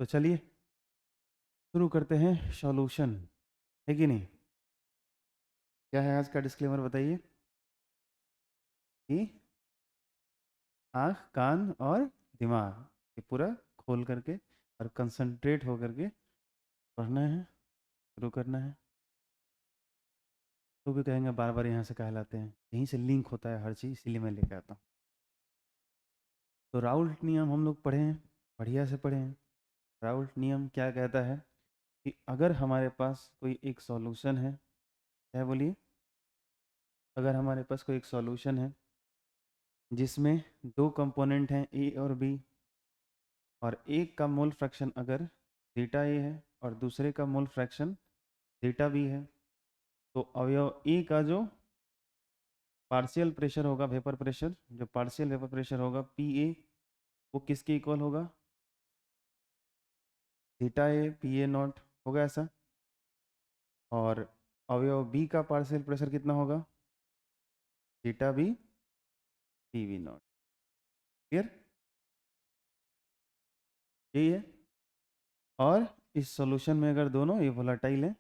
तो चलिए शुरू करते हैं सॉल्यूशन, है कि नहीं? क्या है आज का डिस्क्लेमर बताइए कि आँख, कान और दिमाग ये पूरा खोल करके और कंसंट्रेट हो करके पढ़ना है, शुरू करना है। तो भी कहेंगे बार बार यहाँ से कहलाते हैं, यहीं से लिंक होता है हर चीज़, इसीलिए मैं लेकर आता हूँ। तो राउल्ट नियम हम लोग पढ़े हैं, बढ़िया से पढ़े हैं। राउल्ट नियम क्या कहता है कि अगर हमारे पास कोई एक सॉल्यूशन है, क्या बोलिए, अगर हमारे पास कोई एक सॉल्यूशन है जिसमें दो कंपोनेंट हैं ए और बी, और एक का मोल फ्रैक्शन अगर थीटा ए है और दूसरे का मोल फ्रैक्शन थीटा बी है, तो अवयव ए का जो पार्शियल प्रेशर होगा, वेपर प्रेशर, जो पार्शियल वेपर प्रेशर होगा पी ए, वो किसके इक्वल होगा? Theta A P A not होगा ऐसा। और अवयव बी का पार्शियल प्रेशर कितना होगा? Theta B P V not. Clear? यही है। और इस सॉल्यूशन में अगर दोनों ये वोलेटाइल है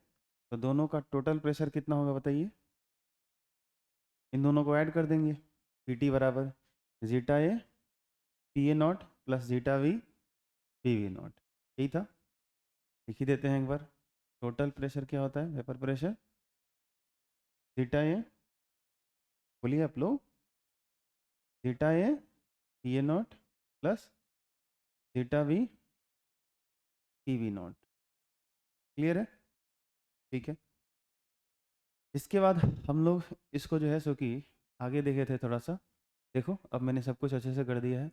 तो दोनों का टोटल प्रेशर कितना होगा बताइए? इन दोनों को ऐड कर देंगे, पी टी बराबर zeta A P A not plus zeta we P V not. यही था, लिख ही देते हैं एक बार। टोटल प्रेशर क्या होता है? वेपर प्रेशर जीटा ए, बोलिए आप लोग, zeta A P A not plus zeta we P V not. Clear है? ठीक है। इसके बाद हम लोग इसको जो है सो कि आगे देखे थे थोड़ा सा। देखो अब मैंने सब कुछ अच्छे से कर दिया है।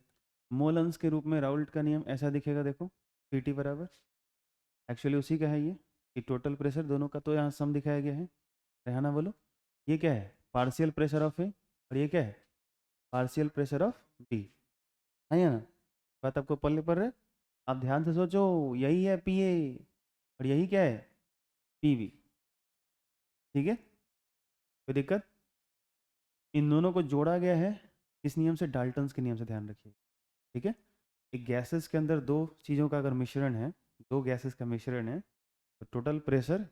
मोल अंश के रूप में राउल्ट का नियम ऐसा दिखेगा, देखो पी टी बराबर, एक्चुअली उसी का है ये, कि टोटल प्रेशर दोनों का तो यहाँ सम दिखाया गया है। रेहाना बोलो, ये क्या है? पार्शियल प्रेशर ऑफ ए, और ये क्या है? पार्शियल प्रेशर ऑफ बी, है ना? बात आपको पल्ले पर है? आप ध्यान से सोचो, यही है पी ए और यही क्या है? P V. ठीक है, कोई दिक्कत? इन दोनों को जोड़ा गया है किस नियम से? डाल्टन्स के नियम से, ध्यान रखिए। ठीक है, एक गैसेस के अंदर दो चीज़ों का अगर मिश्रण है, दो गैसेस का मिश्रण है, तो टोटल प्रेशर,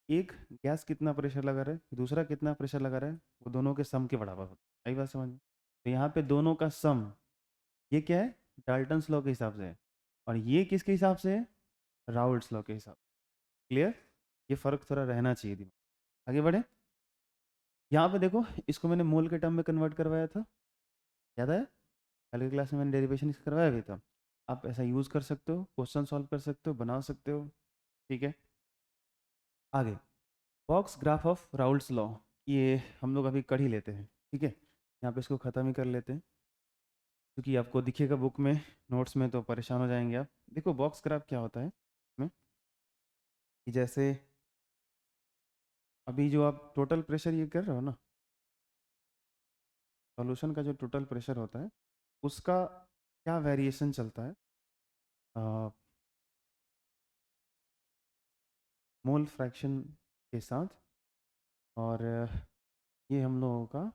एक गैस कितना प्रेशर लगा रहा है, दूसरा कितना प्रेशर लगा रहा है, वो दोनों के सम के बराबर होता है। आई बात समझ में? तो यहाँ पे दोनों का सम, ये क्या है? डाल्टन्स लॉ के हिसाब से है, और ये किसके हिसाब से है? राउल्ट्स लॉ के हिसाब से। क्लियर? ये फर्क थोड़ा रहना चाहिए दिमाग। आगे बढ़े। यहाँ पे देखो, इसको मैंने मोल के टर्म में कन्वर्ट करवाया था, याद है? कल की क्लास में मैंने डेरिवेशन इसका करवाया भी था। आप ऐसा यूज़ कर सकते हो, क्वेश्चन सॉल्व कर सकते हो, बना सकते हो। ठीक है, आगे box graph of Raoult's law, ये हम लोग अभी कर ही लेते हैं। ठीक है, यहाँ पे इसको ख़त्म ही कर लेते हैं, क्योंकि आपको दिखेगा बुक में, नोट्स में तो परेशान हो जाएंगे आप। देखो बॉक्स ग्राफ क्या होता है इसमें, कि जैसे अभी जो आप टोटल प्रेशर ये कर रहे हो ना, सॉल्यूशन का जो टोटल प्रेशर होता है उसका क्या वेरिएशन चलता है मोल फ्रैक्शन के साथ, और ये हम लोगों का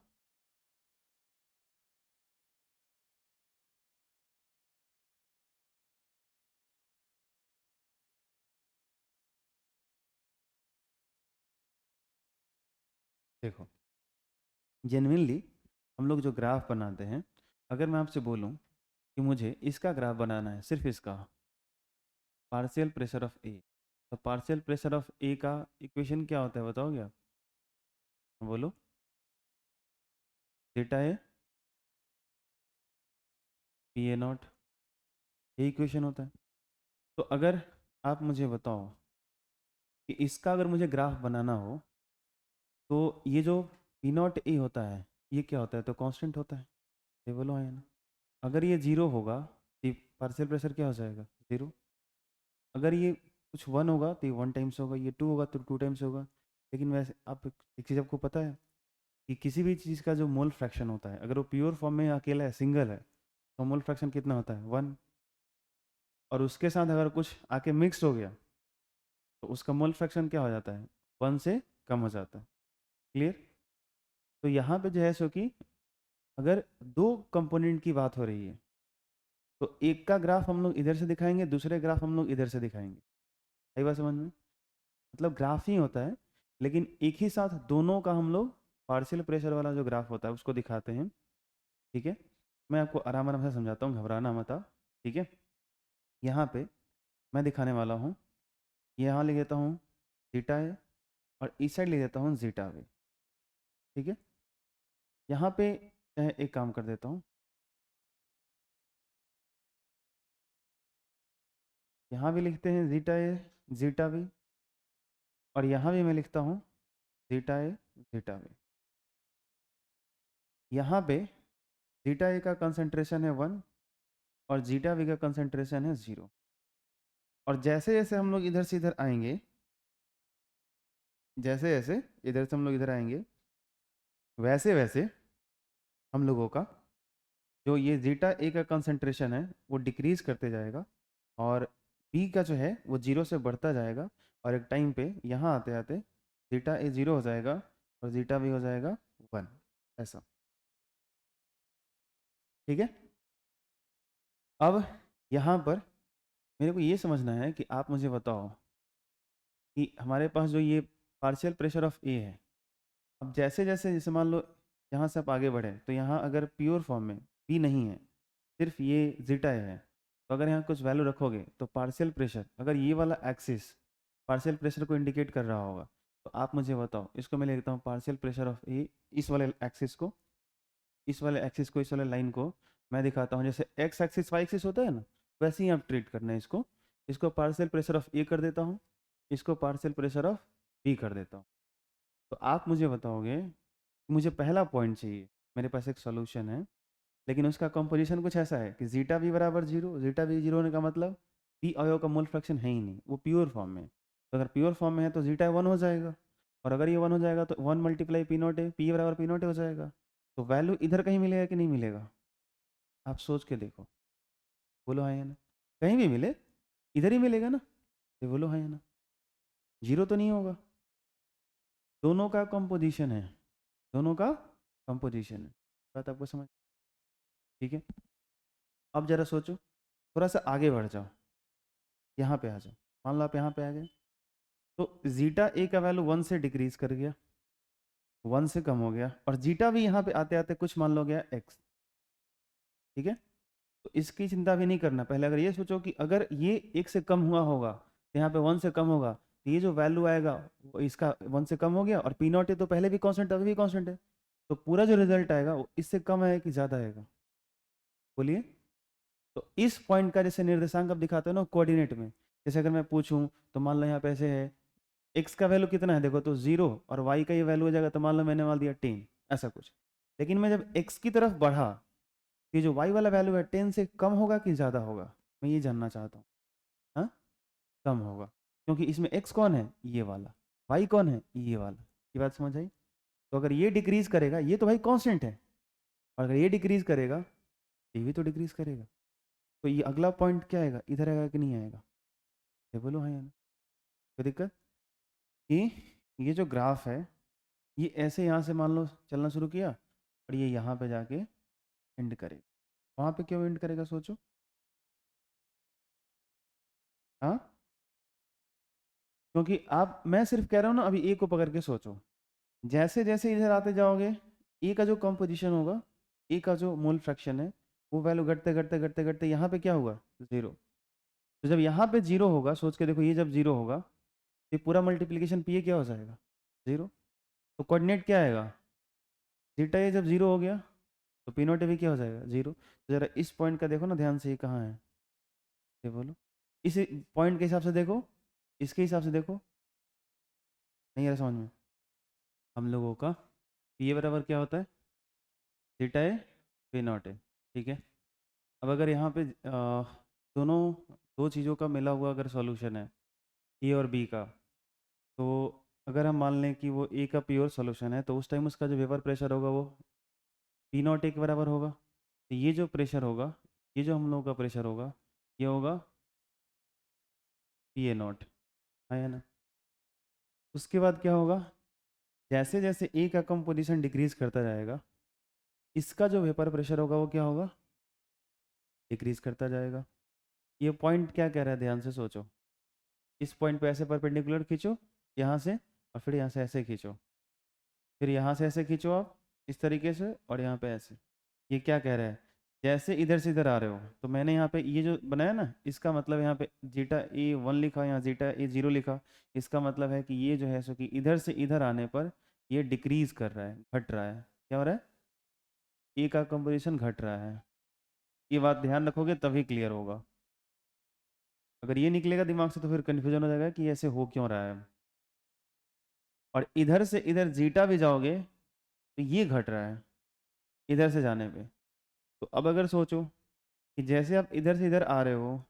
देखो, जेनविनली हम लोग जो ग्राफ बनाते हैं, अगर मैं आपसे बोलूं कि मुझे इसका ग्राफ बनाना है, सिर्फ इसका, पार्शियल प्रेशर ऑफ ए, तो पार्शियल प्रेशर ऑफ ए का इक्वेशन क्या होता है बताओगे आप? बोलो, theta A P A not, ये इक्वेशन होता है। तो अगर आप मुझे बताओ कि इसका अगर मुझे ग्राफ बनाना हो, तो ये जो पी नॉट ए होता है ये क्या होता है? तो कांस्टेंट होता है। ये बोलो है ना? अगर ये जीरो होगा तो पार्शियल प्रेशर क्या हो जाएगा? जीरो। अगर ये कुछ वन होगा तो ये वन टाइम्स होगा, ये टू होगा तो टू टाइम्स होगा। लेकिन वैसे आप एक चीज़ आपको पता है कि किसी भी चीज़ का जो मोल फ्रैक्शन होता है, अगर वो प्योर फॉर्म में अकेला है, सिंगल है, तो मोल फ्रैक्शन कितना होता है? वन। और उसके साथ अगर कुछ आके मिक्स हो गया तो उसका मोल फ्रैक्शन क्या हो जाता है? वन से कम हो जाता है। क्लियर? तो यहाँ पे जो है सो कि अगर दो कंपोनेंट की बात हो रही है, तो एक का ग्राफ हम लोग इधर से दिखाएंगे, दूसरे ग्राफ हम लोग इधर से दिखाएंगे। सही बात समझ में? मतलब ग्राफ ही होता है, लेकिन एक ही साथ दोनों का हम लोग पार्शियल प्रेशर वाला जो ग्राफ होता है उसको दिखाते हैं। ठीक है, मैं आपको आराम आराम से समझाता हूँ, घबराना मत आप। ठीक है, यहाँ पे मैं दिखाने वाला हूँ, यहाँ लिख देता हूँ जीटा है और इस साइड लिख देता हूँ जीटा वे। ठीक है, यहाँ पे एक काम कर देता हूँ, यहाँ भी लिखते हैं जीटा ए जीटा वी, और यहाँ भी मैं लिखता हूँ जीटा ए जीटा वी। यहाँ पे जीटा ए का कंसंट्रेशन है 1 और जीटा वी का कंसंट्रेशन है 0। और जैसे जैसे हम लोग इधर से इधर आएंगे, जैसे जैसे इधर से हम लोग इधर आएंगे, वैसे वैसे हम लोगों का जो ये जीटा ए का कंसंट्रेशन है वो डिक्रीज करते जाएगा, और बी का जो है वो 0 से बढ़ता जाएगा, और एक टाइम पे यहाँ आते आते जीटा ए 0 हो जाएगा और जीटा बी हो जाएगा 1, ऐसा। ठीक है, अब यहाँ पर मेरे को ये समझना है कि आप मुझे बताओ कि हमारे पास जो ये पार्शियल प्रेशर ऑफ ए है, अब जैसे जैसे जैसे मान लो यहाँ से आप आगे बढ़े, तो यहाँ अगर प्योर फॉर्म में पी नहीं है, सिर्फ ये जीटा है, तो अगर यहाँ कुछ वैल्यू रखोगे तो पार्शियल प्रेशर, अगर ये वाला एक्सिस पार्शियल प्रेशर को इंडिकेट कर रहा होगा, तो आप मुझे बताओ, इसको मैं लिखता हूँ पार्शियल प्रेशर ऑफ ए, इस वाले एक्सिस को, इस वाले एक्सिस को, इस वाले लाइन को मैं दिखाता हूँ जैसे एक्स एक्सिस वाई एक्सिस होता है ना, वैसे ही आप ट्रीट करना है इसको। इसको पार्शियल प्रेशर ऑफ ए कर देता हूँ, इसको पार्शियल प्रेशर ऑफ बी कर देता हूँ। तो आप मुझे बताओगे, मुझे पहला पॉइंट चाहिए, मेरे पास एक सॉल्यूशन है, लेकिन उसका कंपोजिशन कुछ ऐसा है कि जीटा बी बराबर 0, जीटा बी 0 होने का मतलब पी अवयव का मोल फ्रैक्शन है ही नहीं, वो प्योर फॉर्म में है। तो अगर प्योर फॉर्म में है तो जीटा 1 हो जाएगा, और अगर ये 1 हो जाएगा तो 1 मल्टीप्लाई पी नॉट है, पी बराबर पी नॉट हो जाएगा। तो वैल्यू इधर कहीं मिलेगा कि नहीं मिलेगा? आप सोच के देखो, बोलो हाँ या ना। कहीं भी मिले, इधर ही मिलेगा ना, तो बोलो हाँ या ना। जीरो तो नहीं होगा, दोनों का कंपोजिशन है, दोनों का कंपोजिशन है। बात आपको समझ? ठीक है, अब जरा सोचो, थोड़ा सा आगे बढ़ जाओ, यहाँ पे आ जाओ, मान लो आप यहाँ पे आ गए, तो जीटा ए का वैल्यू 1 से डिक्रीज कर गया, 1 से कम हो गया, और जीटा भी यहाँ पे आते आते कुछ मान लो गया x। ठीक है, तो इसकी चिंता भी नहीं करना, पहले अगर ये सोचो कि अगर ये 1 से कम हुआ होगा तो यहाँ पे 1 से कम होगा, तो ये जो वैल्यू आएगा वो इसका 1 से कम हो गया, और पी नॉट है तो पहले भी कांस्टेंट अभी भी कांस्टेंट है, तो पूरा जो रिजल्ट आएगा वो इससे कम है कि ज़्यादा आएगा? बोलिए। तो इस पॉइंट का जैसे निर्देशांक आप दिखाते हो ना कोऑर्डिनेट में, जैसे अगर मैं पूछूं तो मान लो यहाँ पे ऐसे है, x का वैल्यू कितना है देखो तो 0, और y का ये वैल्यू हो जाएगा, तो मान लो मैंने मान दिया 10, ऐसा कुछ। लेकिन मैं जब x की तरफ बढ़ा, ये जो y वाला वैल्यू है 10 से कम होगा कि ज़्यादा होगा, मैं ये जानना चाहता हूँ। हाँ, कम होगा, क्योंकि इसमें x कौन है, ये वाला, y कौन है, ये वाला। ये बात समझ आई? तो अगर ये डिक्रीज करेगा, ये तो भाई कांस्टेंट है, और अगर ये डिक्रीज करेगा, ये भी तो डिक्रीज करेगा, तो ये अगला पॉइंट क्या आएगा, इधर आएगा कि नहीं आएगा? ये बोलो हाँ या ना। कोई दिक्कत? कि ये जो ग्राफ है, ये ऐसे यहाँ से मान लो चलना शुरू किया, और ये यहाँ पे जाके एंड करेगा। वहाँ पे क्यों एंड करेगा सोचो? हाँ, क्योंकि आप, मैं सिर्फ कह रहा हूँ ना, अभी ए को पकड़ के सोचो, जैसे जैसे इधर आते जाओगे, ए का जो कंपोजिशन होगा, ए का जो मोल फ्रैक्शन है, वो वैल्यू घटते घटते घटते घटते यहाँ पे क्या हुआ, 0। तो जब यहाँ पे 0 होगा, सोच के देखो, ये जब 0 होगा, ये पूरा मल्टीप्लीकेशन पी ए क्या हो जाएगा, 0। तो कोऑर्डिनेट क्या आएगा, जीटा ए जब 0 हो गया तो पी नॉट भी क्या हो जाएगा, 0। तो जरा इस पॉइंट का देखो ना ध्यान से, ये कहाँ है, ये बोलो। इस पॉइंट के हिसाब से देखो, इसके हिसाब से देखो, नहीं आ रहा समझ में? हम लोगों का पी ए बराबर क्या होता है, थीटा ए पी नॉट है। ठीक है, अब अगर यहाँ पे दोनों, दो चीज़ों का मिला हुआ अगर सॉल्यूशन है, ए और बी का, तो अगर हम मान लें कि वो ए का प्योर सॉल्यूशन है, तो उस टाइम उसका जो वेपर प्रेशर होगा वो पी नॉट ए के बराबर होगा। तो ये जो प्रेशर होगा, ये जो हम लोगों का प्रेशर होगा, ये होगा पी ए नॉट, है ना। उसके बाद क्या होगा, जैसे जैसे ए का कंपोजिशन डिक्रीज करता जाएगा, इसका जो वेपर प्रेशर होगा वो क्या होगा, डिक्रीज करता जाएगा। ये पॉइंट क्या कह रहा है, ध्यान से सोचो। इस पॉइंट पे ऐसे परपेंडिकुलर खींचो यहाँ से, और फिर यहाँ से ऐसे खींचो, फिर यहाँ से ऐसे खींचो आप इस तरीके से, और यहाँ पे ऐसे। ये क्या कह रहा है, जैसे इधर से इधर आ रहे हो, तो मैंने यहाँ पे ये जो बनाया ना, इसका मतलब यहाँ पे जीटा ए 1 लिखा, यहाँ जीटा ए 0 लिखा। इसका मतलब है कि ये जो है सो कि इधर से इधर आने पर ये डिक्रीज कर रहा है, घट रहा है। क्या हो रहा है, ए का कंपोजिशन घट रहा है। ये बात ध्यान रखोगे तभी क्लियर होगा। अगर ये निकलेगा दिमाग से तो फिर कन्फ्यूजन हो जाएगा कि ऐसे हो क्यों रहा है। और इधर से इधर जीटा भी जाओगे तो ये घट रहा है इधर से जाने पे। तो अब अगर सोचो कि जैसे आप इधर से इधर आ रहे हो,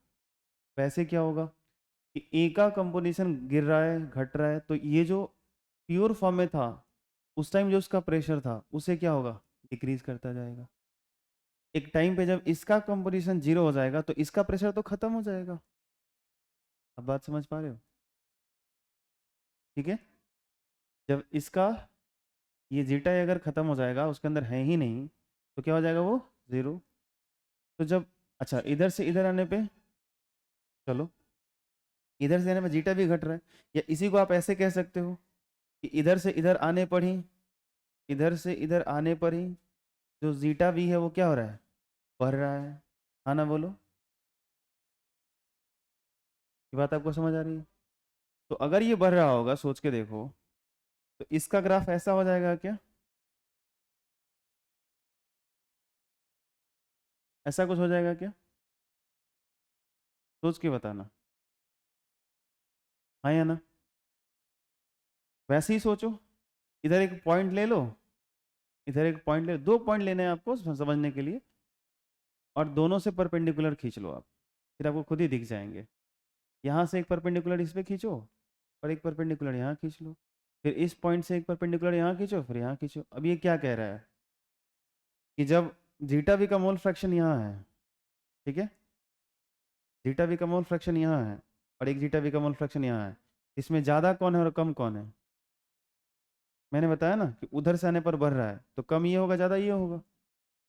वैसे क्या होगा कि ए का कंपोजिशन गिर रहा है, घट रहा है, तो ये जो प्योर फॉर्म में था उस टाइम जो उसका प्रेशर था उसे क्या होगा, डिक्रीज करता जाएगा। एक टाइम पे जब इसका कंपोजिशन 0 हो जाएगा तो इसका प्रेशर तो खत्म हो जाएगा। अब बात समझ पा रहे हो, ठीक है। जब इसका ये जीटा अगर खत्म हो जाएगा, उसके अंदर है ही नहीं, तो क्या हो जाएगा, वो 0। तो जब अच्छा इधर से इधर आने पे, चलो इधर से आने पे जीटा भी घट रहा है, या इसी को आप ऐसे कह सकते हो कि इधर से इधर आने पर ही, इधर से इधर आने पर ही जो जीटा भी है वो क्या हो रहा है, बढ़ रहा है। हाँ ना, बोलो। ये बात आपको समझ आ रही है। तो अगर ये बढ़ रहा होगा, सोच के देखो, तो इसका ग्राफ ऐसा हो जाएगा क्या, ऐसा कुछ हो जाएगा क्या, सोच के बताना, हाँ या ना। वैसे ही सोचो, इधर एक पॉइंट ले लो, इधर एक पॉइंट ले, 2 पॉइंट लेने हैं आपको समझने के लिए, और दोनों से परपेंडिकुलर खींच लो आप, फिर आपको खुद ही दिख जाएंगे। यहाँ से एक परपेंडिकुलर इस पे खींचो, और एक परपेंडिकुलर यहाँ खींच लो, फिर इस पॉइंट से एक परपेंडिकुलर यहाँ खींचो, फिर यहाँ खींचो। अब ये क्या कह रहा है कि जब जीटा भी का मोल फ्रैक्शन यहाँ है, ठीक है, जीटा भी का मोल फ्रैक्शन यहाँ है, और एक जीटा भी का मोल फ्रैक्शन यहाँ है, इसमें ज़्यादा कौन है और कम कौन है। मैंने बताया ना कि उधर से आने पर बढ़ रहा है, तो कम ये होगा, ज़्यादा ये होगा।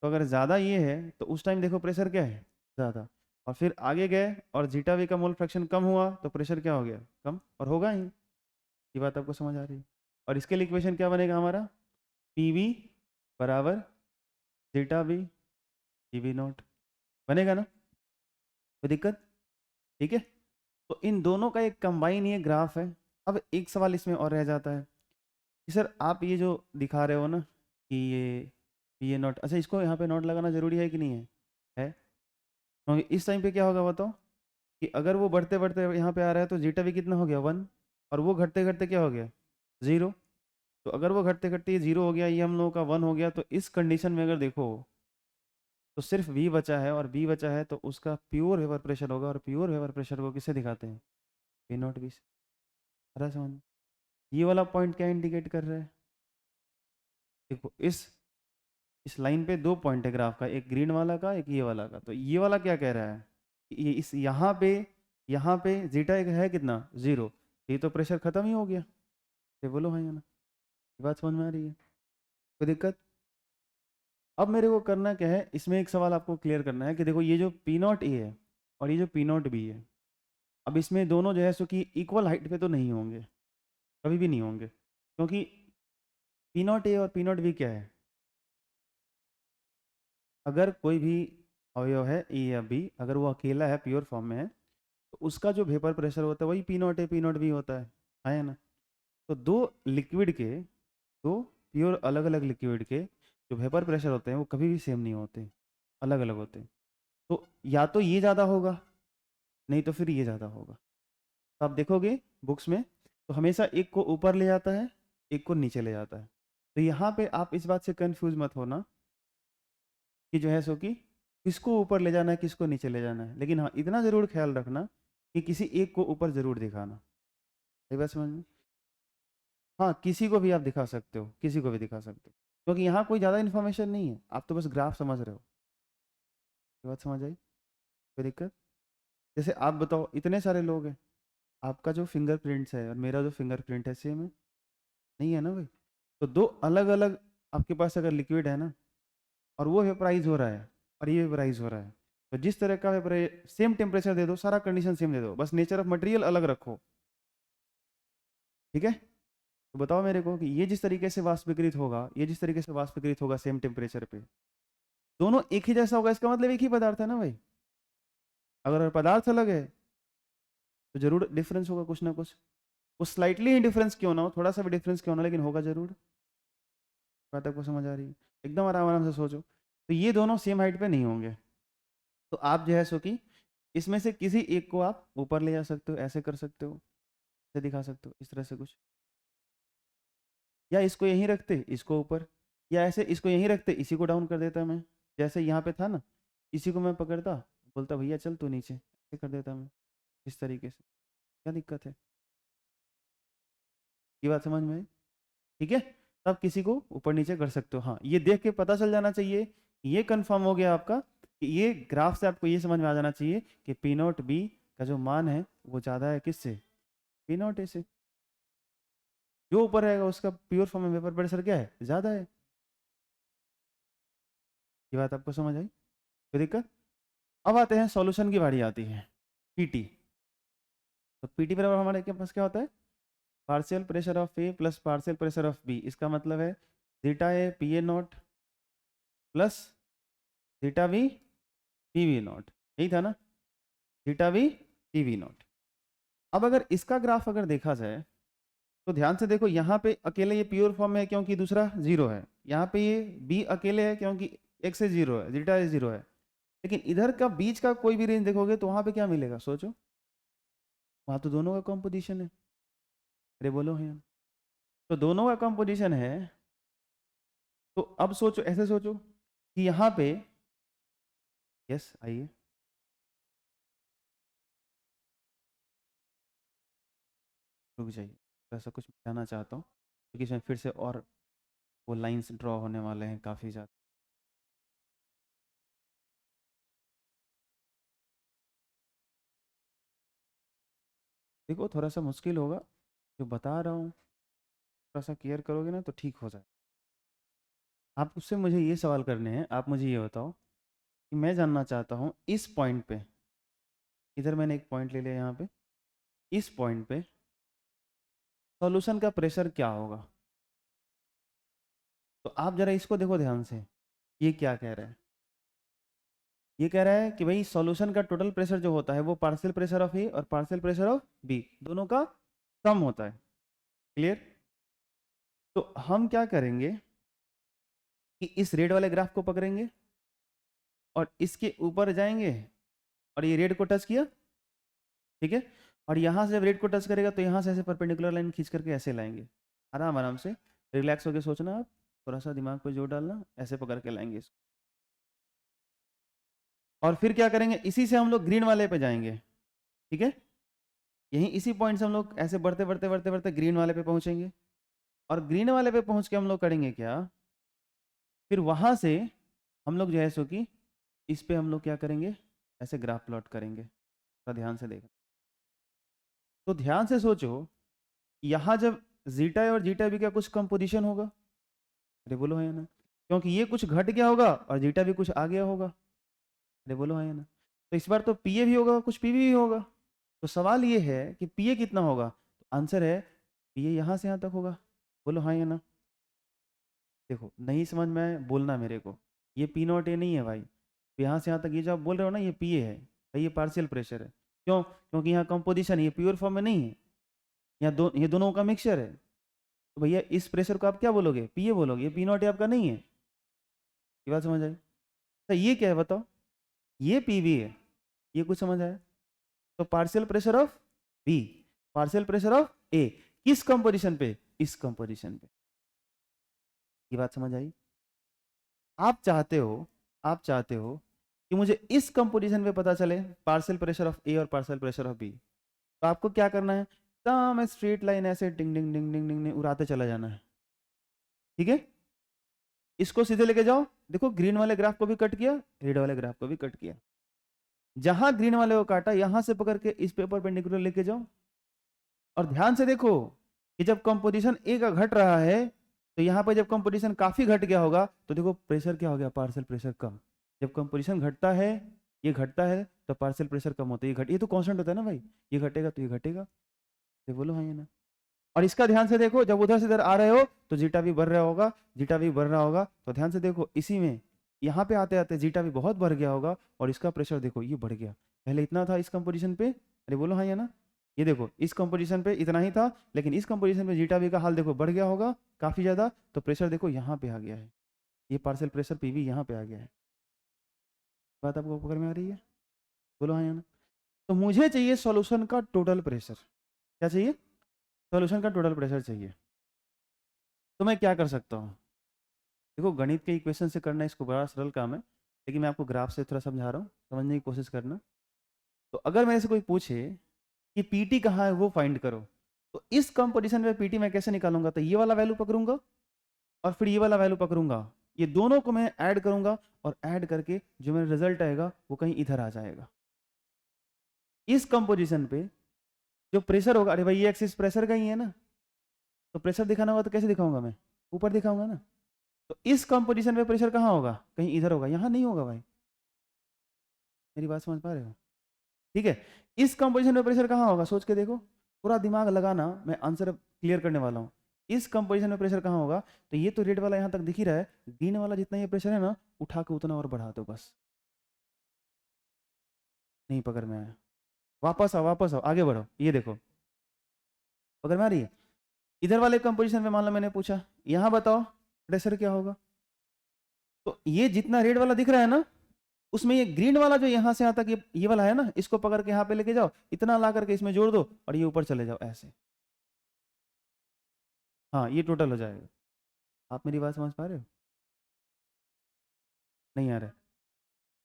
तो अगर ज़्यादा ये है तो उस टाइम देखो प्रेशर क्या है, ज़्यादा। और फिर आगे गए और जीटा वी का मोल फ्रैक्शन कम हुआ तो प्रेशर क्या हो गया, कम, और होगा ही। ये बात आपको समझ आ रही है। और इसके लिए इक्वेशन क्या बनेगा हमारा, पी वी बराबर zeta we T V not, बनेगा ना, कोई दिक्कत, ठीक है। तो इन दोनों का एक कंबाइन ये ग्राफ है। अब एक सवाल इसमें और रह जाता है कि सर आप ये जो दिखा रहे हो ना कि ये नोट, अच्छा इसको यहाँ पे नोट लगाना जरूरी है कि नहीं है क्योंकि इस टाइम पे क्या होगा बताओ कि अगर वो बढ़ते बढ़ते यहाँ पे आ रहा है तो जीटा भी कितना हो गया 1, और वो घटते घटते क्या हो गया 0। तो अगर वो घटते घटते ये 0 हो गया, ये हम लोगों का 1 हो गया, तो इस कंडीशन में अगर देखो तो सिर्फ V बचा है, और B बचा है तो उसका प्योर वेपर प्रेशर होगा, और प्योर वेपर प्रेशर को किससे दिखाते हैं, P नॉट V से। अरे समझ, ये वाला पॉइंट क्या इंडिकेट कर रहा है, देखो इस लाइन पे 2 पॉइंट है ग्राफ का, एक ग्रीन वाला का, एक ये वाला का। तो ये वाला क्या कह रहा है कि ये इस यहाँ पे जीटा एक है कितना 0, ये तो प्रेशर खत्म ही हो गया। ये बोलो हाँ या ना, ये बात समझ में आ रही है, कोई दिक्कत। अब मेरे को करना क्या है, इसमें एक सवाल आपको क्लियर करना है कि देखो ये जो पी नॉट ए है और ये जो पी नॉट बी है, अब इसमें दोनों जो है सो कि इक्वल हाइट पे तो नहीं होंगे, कभी भी नहीं होंगे, क्योंकि पी नॉट ए और पी नॉट बी क्या है, अगर कोई भी अवयव है ए या बी, अगर वो अकेला है प्योर फॉर्म में है, तो उसका जो वेपर प्रेशर होता है वही P not A P not B होता है ना। तो दो लिक्विड के, दो प्योर अलग अलग लिक्विड के जो वेपर प्रेशर होते हैं वो कभी भी सेम नहीं होते, अलग अलग होते हैं। तो या तो ये ज़्यादा होगा, नहीं तो फिर ये ज़्यादा होगा। तो आप देखोगे बुक्स में तो हमेशा एक को ऊपर ले जाता है, एक को नीचे ले जाता है। तो यहाँ पे आप इस बात से कंफ्यूज मत होना कि जो है सो कि किसको ऊपर ले जाना है किसको नीचे ले जाना है, लेकिन हाँ इतना ज़रूर ख्याल रखना कि किसी एक को ऊपर ज़रूर दिखाना। ये बात समझ में, हाँ किसी को भी आप दिखा सकते हो, किसी को भी दिखा सकते हो, क्योंकि यहाँ कोई ज़्यादा इन्फॉर्मेशन नहीं है, आप तो बस ग्राफ समझ रहे हो। ये बात समझ आई, कोई दिक्कत। जैसे आप बताओ इतने सारे लोग हैं, आपका जो फिंगरप्रिंट्स है और मेरा जो फिंगरप्रिंट है सेम है, नहीं है ना भाई। तो दो अलग अलग आपके पास अगर लिक्विड है ना, और वो वेपराइज हो रहा है और ये वेपराइज हो रहा है, तो जिस तरह का सेम टेम्परेचर दे दो, सारा कंडीशन सेम दे दो, बस नेचर ऑफ मटेरियल अलग रखो, ठीक है। तो बताओ मेरे को कि ये जिस तरीके से वाष्पीकृत होगा, ये जिस तरीके से वाष्पीकृत होगा सेम टेम्परेचर पे, दोनों एक ही जैसा होगा, इसका मतलब एक ही पदार्थ है ना भाई। अगर पदार्थ अलग है तो जरूर डिफरेंस होगा कुछ ना कुछ, वो स्लाइटली ही डिफरेंस क्यों ना हो, थोड़ा सा भी डिफरेंस क्यों ना, लेकिन होगा जरूर। बात आपको समझ आ रही है? एकदम आराम आराम से सोचो। तो ये दोनों सेम हाइट पे नहीं होंगे, तो आप जो है सो कि इसमें से किसी एक को आप ऊपर ले जा सकते हो, ऐसे कर सकते हो, ऐसे दिखा सकते हो, इस तरह से कुछ, या इसको यहीं रखते इसको ऊपर, या ऐसे इसको यहीं रखते इसी को डाउन कर देता मैं, जैसे यहाँ पे था ना, इसी को मैं पकड़ता, बोलता भैया चल तू नीचे, ऐसे कर देता मैं, इस तरीके से, क्या दिक्कत है? ये बात समझ में आई? ठीक है, तब किसी को ऊपर नीचे कर सकते हो। हाँ, ये देख के पता चल जाना चाहिए, ये कंफर्म हो गया आपका कि ये ग्राफ से आपको ये समझ में आ जाना चाहिए कि पी नॉट बी का जो मान है वो ज़्यादा है किससे, पी नॉट ए से। जो ऊपर रहेगा उसका प्योर फॉर्म में वेपर प्रेशर क्या है, ज़्यादा है। ये बात आपको समझ आई? कोई दिक्कत? अब आते हैं सॉल्यूशन की बारी आती है, पीटी। तो पीटी बराबर हमारे के पास क्या होता है, partial pressure of A plus partial pressure of B. इसका मतलब है theta A P A not plus theta V P V not, यही था ना, theta V P V not. अब अगर इसका ग्राफ अगर देखा जाए तो ध्यान से देखो, यहाँ पे अकेले ये प्योर फॉर्म में है क्योंकि दूसरा जीरो है, यहाँ पे ये बी अकेले है क्योंकि एक से जीरो है, थीटा ए जीरो है, लेकिन इधर का बीच का कोई भी रेंज देखोगे तो वहां पे क्या मिलेगा, सोचो, वहां तो दोनों का कॉम्पोजिशन है। अरे बोलो है, तो दोनों का कॉम्पोजिशन है, तो अब सोचो, ऐसे सोचो कि यहाँ पे, यस आइए, रुक जाइए, ऐसा कुछ बताना चाहता हूँ क्योंकि इसमें फिर से और वो लाइंस ड्रॉ होने वाले हैं काफ़ी ज़्यादा। देखो थोड़ा सा मुश्किल होगा, जो बता रहा हूँ थोड़ा सा केयर करोगे ना तो ठीक हो जाए। आप उससे मुझे ये सवाल करने हैं, आप मुझे ये बताओ कि मैं जानना चाहता हूँ इस पॉइंट पे, इधर मैंने एक पॉइंट ले लिया यहाँ पे, इस पॉइंट पे सॉल्यूशन का प्रेशर क्या होगा। तो आप जरा इसको देखो ध्यान से, ये क्या कह रहा है, ये कह रहा है कि भाई सॉल्यूशन का टोटल प्रेशर जो होता है वो पार्शियल प्रेशर ऑफ ए और पार्शियल प्रेशर ऑफ बी दोनों का सम होता है। क्लियर? तो हम क्या करेंगे कि इस रेड वाले ग्राफ को पकड़ेंगे और इसके ऊपर जाएंगे और ये रेड को टच किया, ठीक है, और यहाँ से जब रेड को टच करेगा तो यहाँ से ऐसे परपेंडिकुलर लाइन खींच करके ऐसे लाएंगे, आराम आराम से रिलैक्स होकर सोचना, आप थोड़ा सा दिमाग पे जोर डालना, ऐसे पकड़ के लाएंगे इसको। और फिर क्या करेंगे, इसी से हम लोग ग्रीन वाले पे जाएंगे, ठीक है, यहीं इसी पॉइंट से हम लोग ऐसे बढ़ते बढ़ते बढ़ते बढ़ते ग्रीन वाले पे पहुंचेंगे, और ग्रीन वाले पे पहुंच के हम लोग करेंगे क्या, फिर वहां से हम लोग जो है सो कि इस पे हम लोग क्या करेंगे, ऐसे ग्राफ प्लॉट करेंगे। तो ध्यान से देखो, तो ध्यान से सोचो, यहाँ जब जीटा ए और जीटा बी का कुछ कंपोजिशन होगा, अरे बोलो है ना, क्योंकि ये कुछ घट गया होगा और जीटा भी कुछ आ गया होगा, अरे बोलो है ना, तो इस बार तो पीए भी होगा कुछ पीवी भी होगा। तो सवाल ये है कि पीए कितना होगा, तो आंसर है पीए यहाँ से यहाँ तक होगा, बोलो हाँ या ना। देखो नहीं समझ में बोलना मेरे को, ये पी नॉट ए नहीं है भाई, तो यहाँ से यहाँ तक ये जो आप बोल रहे हो ना ये पीए है भाई, ये पार्शियल प्रेशर है, क्यों, क्योंकि यहाँ कंपोजिशन ये प्योर फॉर्म में नहीं है, यहाँ ये दोनों का मिक्सचर है, तो भैया इस प्रेशर को आप क्या बोलोगे, पीए बोलोगे, ये पी नॉट ए आपका नहीं है। ये बात समझ आई? तो ये क्या है बताओ, ये पीवी है, ये कुछ समझ आया? तो partial pressure of B, partial pressure of A, किस कंपोजिशन पे, इस कंपोजिशन पे। ये बात समझ आई? आप चाहते हो, आप चाहते हो कि मुझे इस कंपोजिशन पे पता चले पार्शियल प्रेशर ऑफ ए और पार्शियल प्रेशर ऑफ बी, तो आपको क्या करना है, एकदम स्ट्रेट लाइन ऐसे डिंग डिंग डिंग डिंग डिंग डिंग उड़ाते चला जाना है, ठीक है, इसको सीधे लेके जाओ, देखो ग्रीन वाले ग्राफ को भी कट किया, रेड वाले ग्राफ को भी कट किया, जहां ग्रीन वाले को काटा यहां से पकड़ के इस पेपर पेंडिकुलर लेके जाओ, और ध्यान से देखो कि जब कंपोजिशन ए का घट रहा है तो यहाँ पर जब कंपोजिशन काफी घट गया होगा तो देखो प्रेशर क्या हो गया, पार्शियल प्रेशर कम, जब कंपोजिशन घटता है ये घटता है तो पार्शियल प्रेशर कम होता है, ये तो कांस्टेंट होता है ना भाई, ये घटेगा तो ये घटेगा। ये बोलो हाँ या ना। और इसका ध्यान से देखो, जब उधर से इधर आ रहे हो तो जीटा भी बढ़ रहा होगा, जीटा भी बढ़ रहा होगा, तो ध्यान से देखो इसी में यहाँ पे आते आते जीटा भी बहुत बढ़ गया होगा और इसका प्रेशर देखो ये बढ़ गया। पहले इतना था इस कंपोजिशन पे, अरे बोलो हाँ या ना। ये देखो इस कंपोजिशन पे इतना ही था, लेकिन इस कंपोजिशन पे जीटा भी का हाल देखो बढ़ गया होगा काफी ज्यादा, तो प्रेशर देखो यहाँ पे आ गया है, ये पार्शियल प्रेशर पीवी यहाँ पे आ गया है। बात आपको पकड़ में आ रही है? बोलो हाँ या ना। तो मुझे चाहिए सॉल्यूशन का टोटल प्रेशर। क्या चाहिए? सॉल्यूशन का टोटल प्रेशर चाहिए। तो मैं क्या कर सकता हूँ? देखो गणित के इक्वेशन से करना इसको बड़ा सरल काम है, लेकिन मैं आपको ग्राफ से थोड़ा समझा रहा हूँ, समझने की कोशिश करना। तो अगर मेरे से कोई पूछे कि पीटी कहाँ है वो फाइंड करो, तो इस कंपोजिशन में पीटी मैं कैसे निकालूंगा? तो ये वाला वैल्यू पकड़ूंगा और फिर ये वाला वैल्यू पकड़ूंगा, ये दोनों को मैं ऐड करूंगा और ऐड करके जो मेरा रिजल्ट आएगा वो कहीं इधर आ जाएगा। इस कंपोजिशन पे जो प्रेशर होगा, अरे भाई ये एक्सिस प्रेशर का ही है ना, तो प्रेशर दिखाना होगा तो कैसे दिखाऊंगा मैं? ऊपर दिखाऊंगा ना। तो इस कंपोजिशन पे प्रेशर कहाँ होगा? कहीं इधर होगा, यहाँ नहीं होगा भाई। मेरी बात समझ पा रहे हो? ठीक है, इस कंपोजिशन पे प्रेशर कहाँ होगा? सोच के देखो, पूरा दिमाग लगाना, मैं आंसर क्लियर करने वाला हूँ। इस कंपोजिशन में प्रेशर कहाँ होगा? तो ये तो रेड वाला यहाँ तक दिख ही रहा है, ग्रीन वाला जितना ये प्रेशर है ना, उठा के उतना और बढ़ा दो बस। नहीं पकड़ में आया, वापस आओ वापस आओ, आगे बढ़ो, ये देखो पकड़ में आ रही है? इधर वाले कंपोजिशन में मान लो मैंने पूछा यहाँ बताओ प्रेशर क्या होगा, तो ये जितना रेड वाला दिख रहा है ना, उसमें ये ग्रीन वाला जो यहाँ से यहाँ तक ये वाला है ना, इसको पकड़ के यहाँ पे लेके जाओ, इतना ला करके इसमें जोड़ दो और ये ऊपर चले जाओ ऐसे। हाँ ये टोटल हो जाएगा। आप मेरी बात समझ पा रहे हो? नहीं आ रहा है?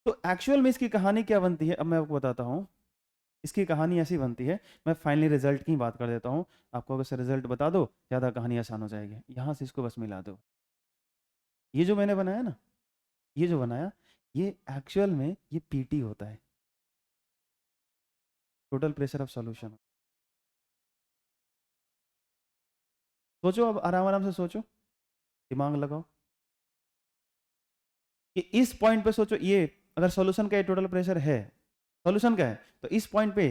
तो एक्चुअल में इसकी कहानी क्या बनती है, अब मैं आपको बताता हूँ। इसकी कहानी ऐसी बनती है, मैं फाइनली रिजल्ट की बात कर देता हूँ आपको, अगर रिजल्ट बता दो ज़्यादा कहानी आसान हो जाएगी। यहाँ से इसको बस मिला दो, ये जो मैंने बनाया ना, ये जो बनाया, ये एक्चुअल में ये पीटी होता है, टोटल प्रेशर ऑफ सॉल्यूशन। सोचो अब आराम आराम से सोचो, दिमाग लगाओ कि इस पॉइंट पे सोचो, ये अगर सॉल्यूशन का ये टोटल प्रेशर है, सॉल्यूशन का है, तो इस पॉइंट पे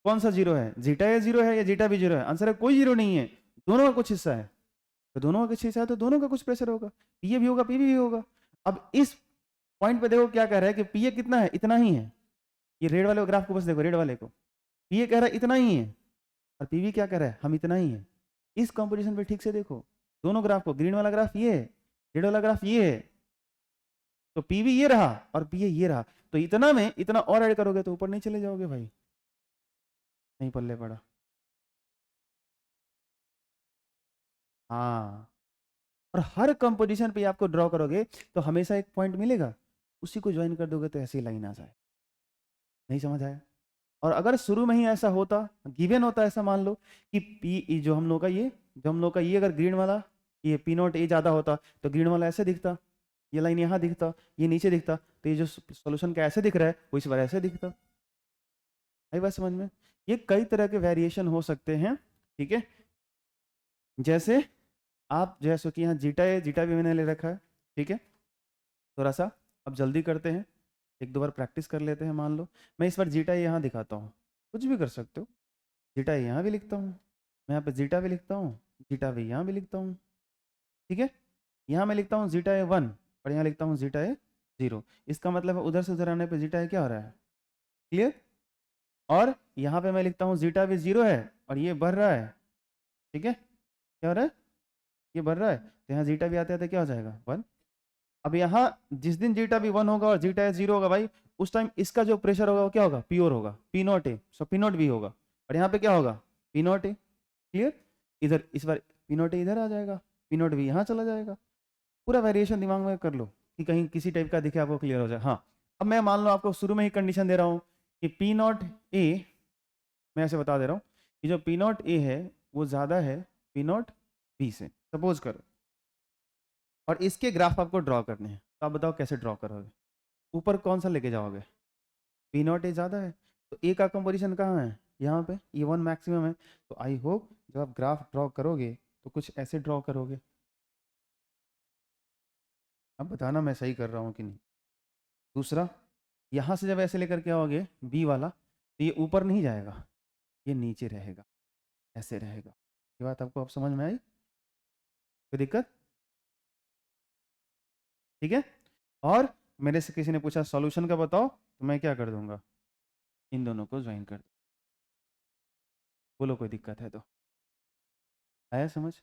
कौन सा जीरो है? जीटा ए जीरो है या जीटा भी जीरो है? आंसर है कोई जीरो नहीं है, दोनों का कुछ हिस्सा है। तो दोनों का कुछ हिस्सा है तो दोनों का कुछ प्रेशर होगा, पीए भी होगा पीबी भी होगा। अब इस पॉइंट पे देखो क्या कह रहा है कि पीए कितना है? इतना ही है। ये रेड वाले ग्राफ को बस देखो, रेड वाले को पीए कह रहा है इतना ही है, और पीवी क्या कह रहा है? हम इतना ही है। इस कंपोजिशन पे ठीक से देखो दोनों ग्राफ को, ग्रीन वाला ग्राफ ये है, रेड वाला ग्राफ ये है, तो पीवी ये रहा और पीए ये रहा, तो इतना में इतना और ऐड करोगे तो ऊपर नहीं चले जाओगे भाई? नहीं पल्ले पड़ा। हाँ, और हर कंपोजिशन पे आपको ड्रॉ करोगे तो हमेशा एक पॉइंट मिलेगा, उसी को ज्वाइन कर दोगे तो ऐसी लाइन आ जाए। नहीं समझ आया? और अगर शुरू में ही ऐसा होता, गिवन होता, ऐसा मान लो कि पी जो हम लोग का ये, जो हम लोग का ये अगर ग्रीन वाला ये पी नॉट ए ज़्यादा होता तो ग्रीन वाला ऐसे दिखता, ये लाइन यहाँ दिखता, ये नीचे दिखता, तो ये जो सोल्यूशन का ऐसे दिख रहा है वो इस बार ऐसे दिखता। आई बात समझ में? ये कई तरह के वेरिएशन हो सकते हैं, ठीक है। जैसे आप जैसे कि यहाँ जीटा है, जीटा भी मैंने ले रखा है, ठीक है। थोड़ा सा अब जल्दी करते हैं, एक दो बार प्रैक्टिस कर लेते हैं। मान लो मैं इस बार जीटा यहाँ दिखाता हूँ, कुछ भी कर सकते हो, जीटा यहाँ भी लिखता हूँ, मैं यहाँ पे जीटा भी लिखता हूँ, जीटा भी यहाँ भी लिखता हूँ, ठीक है। यहाँ मैं लिखता हूँ जीटा ए 1 और यहाँ लिखता हूँ जीटा ए 0। इसका मतलब है उधर से उधर आने पे जीटा ए क्या हो रहा है? क्लियर? और यहाँ पे मैं लिखता हूँ जीटा भी 0 है और ये बढ़ रहा है, ठीक है। क्या हो रहा है? ये बढ़ रहा है, तो यहाँ जीटा भी आते आते क्या हो जाएगा? 1। अब यहाँ जिस दिन जीटा भी 1 होगा और जीटा ए 0 होगा भाई, उस टाइम इसका जो प्रेशर होगा वो क्या होगा? प्योर होगा, P not A, so P not भी होगा, और यहाँ पे क्या होगा? P not A. क्लियर? इधर इस बार पी नॉट ए इधर आ जाएगा, पी नॉट भी यहाँ चला जाएगा। पूरा वेरिएशन दिमाग में कर लो कि कहीं किसी टाइप का दिखे आपको क्लियर हो जाए। हाँ, अब मैं मान लो आपको शुरू में ही कंडीशन दे रहा हूँ कि पी नॉट ए, मैं ऐसे बता दे रहा हूँ कि जो पी नॉट ए है वो ज़्यादा है पी नॉट बी से, सपोज करो, और इसके ग्राफ आपको ड्रॉ करने हैं, तो आप बताओ कैसे ड्रॉ करोगे? ऊपर कौन सा लेके जाओगे? पी नॉट ए ज़्यादा है, तो ए का कंपोजिशन कहाँ है? यहाँ पे, ये 1 मैक्सिमम है। तो आई होप जब आप ग्राफ ड्रॉ करोगे तो कुछ ऐसे ड्रॉ करोगे। अब बताना मैं सही कर रहा हूँ कि नहीं। दूसरा, यहाँ से जब ऐसे लेकर के आओगे बी वाला, तो ये ऊपर नहीं जाएगा, ये नीचे रहेगा, ऐसे रहेगा। ये बात आपको अब समझ में आई? कोई दिक्कत? ठीक है। और मेरे से किसी ने पूछा सॉल्यूशन का बताओ, तो मैं क्या कर दूंगा, इन दोनों को ज्वाइन कर दूँ। बोलो कोई दिक्कत है तो? आया समझ?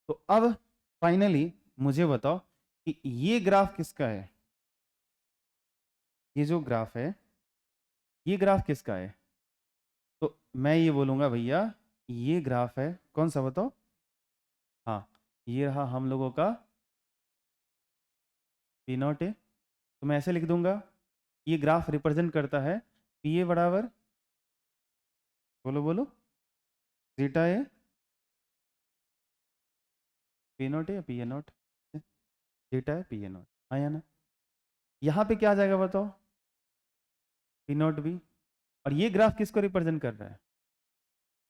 तो अब फाइनली मुझे बताओ कि ये ग्राफ किसका है? ये जो ग्राफ है, ये ग्राफ किसका है? तो मैं ये बोलूंगा भैया ये ग्राफ है, कौन सा बताओ? हाँ, ये रहा हम लोगों का पी नॉट ए। तो मैं ऐसे लिख दूंगा, ये ग्राफ रिप्रेजेंट करता है पी ए बराबर, बोलो बोलो, zeta A P not A या P A not, zeta A P A not, आया ना? यहाँ पे क्या आ जाएगा बताओ? P not B. और ये ग्राफ किसको रिप्रेजेंट कर रहा है?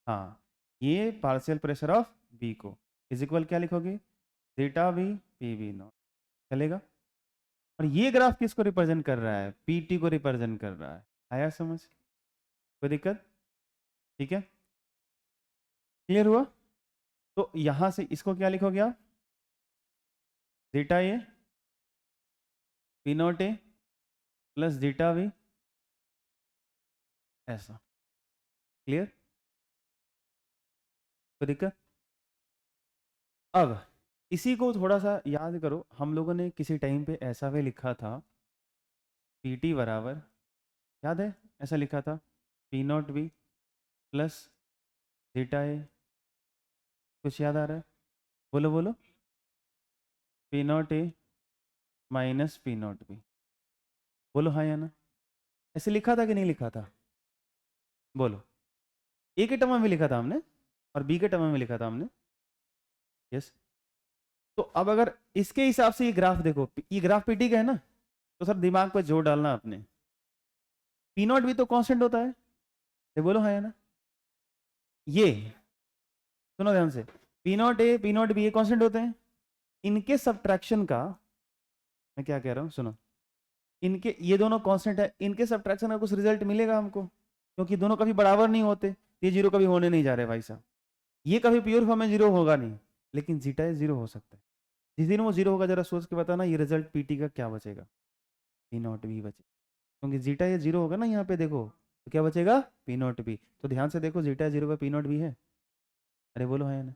हाँ, ये पार्शियल प्रेशर ऑफ बी को इज इक्वल क्या लिखोगे, zeta B P B not, चलेगा? और ये ग्राफ किसको रिप्रेजेंट कर रहा है? पीटी को रिप्रेजेंट कर रहा है। आया समझ? कोई दिक्कत? ठीक है, क्लियर हुआ? तो यहां से इसको क्या लिखोगे आप, zeta A P not A plus zeta B, ऐसा। क्लियर? कोई दिक्कत? अब इसी को थोड़ा सा याद करो, हम लोगों ने किसी टाइम पे ऐसा भी लिखा था, पीटी बराबर, याद है ऐसा लिखा था, P not B plus zeta A, कुछ याद आ रहा है? बोलो बोलो, P not A minus P not B, बोलो हाँ या ना? ऐसे लिखा था कि नहीं लिखा था? बोलो। ए के टर्म में लिखा था हमने और बी के टर्म में लिखा था हमने, यस। तो अब अगर इसके हिसाब से ये ग्राफ देखो, ये ग्राफ पीटी का है ना, तो सर दिमाग पर जोर डालना आपने, पी नॉट भी तो कांस्टेंट होता है, ये बोलो हाँ या ना? ये सुनो ध्यान से, P not A P not B ये कांस्टेंट होते हैं, इनके सब्ट्रैक्शन का, मैं क्या कह रहा हूँ सुनो, इनके ये दोनों कांस्टेंट है, इनके सब्ट्रैक्शन का कुछ रिजल्ट मिलेगा हमको, क्योंकि दोनों कभी बराबर नहीं होते, ये जीरो कभी होने नहीं जा रहे भाई साहब, ये कभी प्योर फॉर्म में जीरो होगा नहीं, लेकिन जीटा ए जीरो हो सकता है। जिस दिन वो जीरो होगा जरा सोच के बताना, ये रिजल्ट पीटी का क्या बचेगा? पी नॉट बी बचे, क्योंकि जीटा ये जीरो होगा ना यहाँ पे देखो, तो क्या बचेगा? P not B. तो ध्यान से देखो, जीटा जीरो पे पी नॉट बी है, अरे बोलो है ना?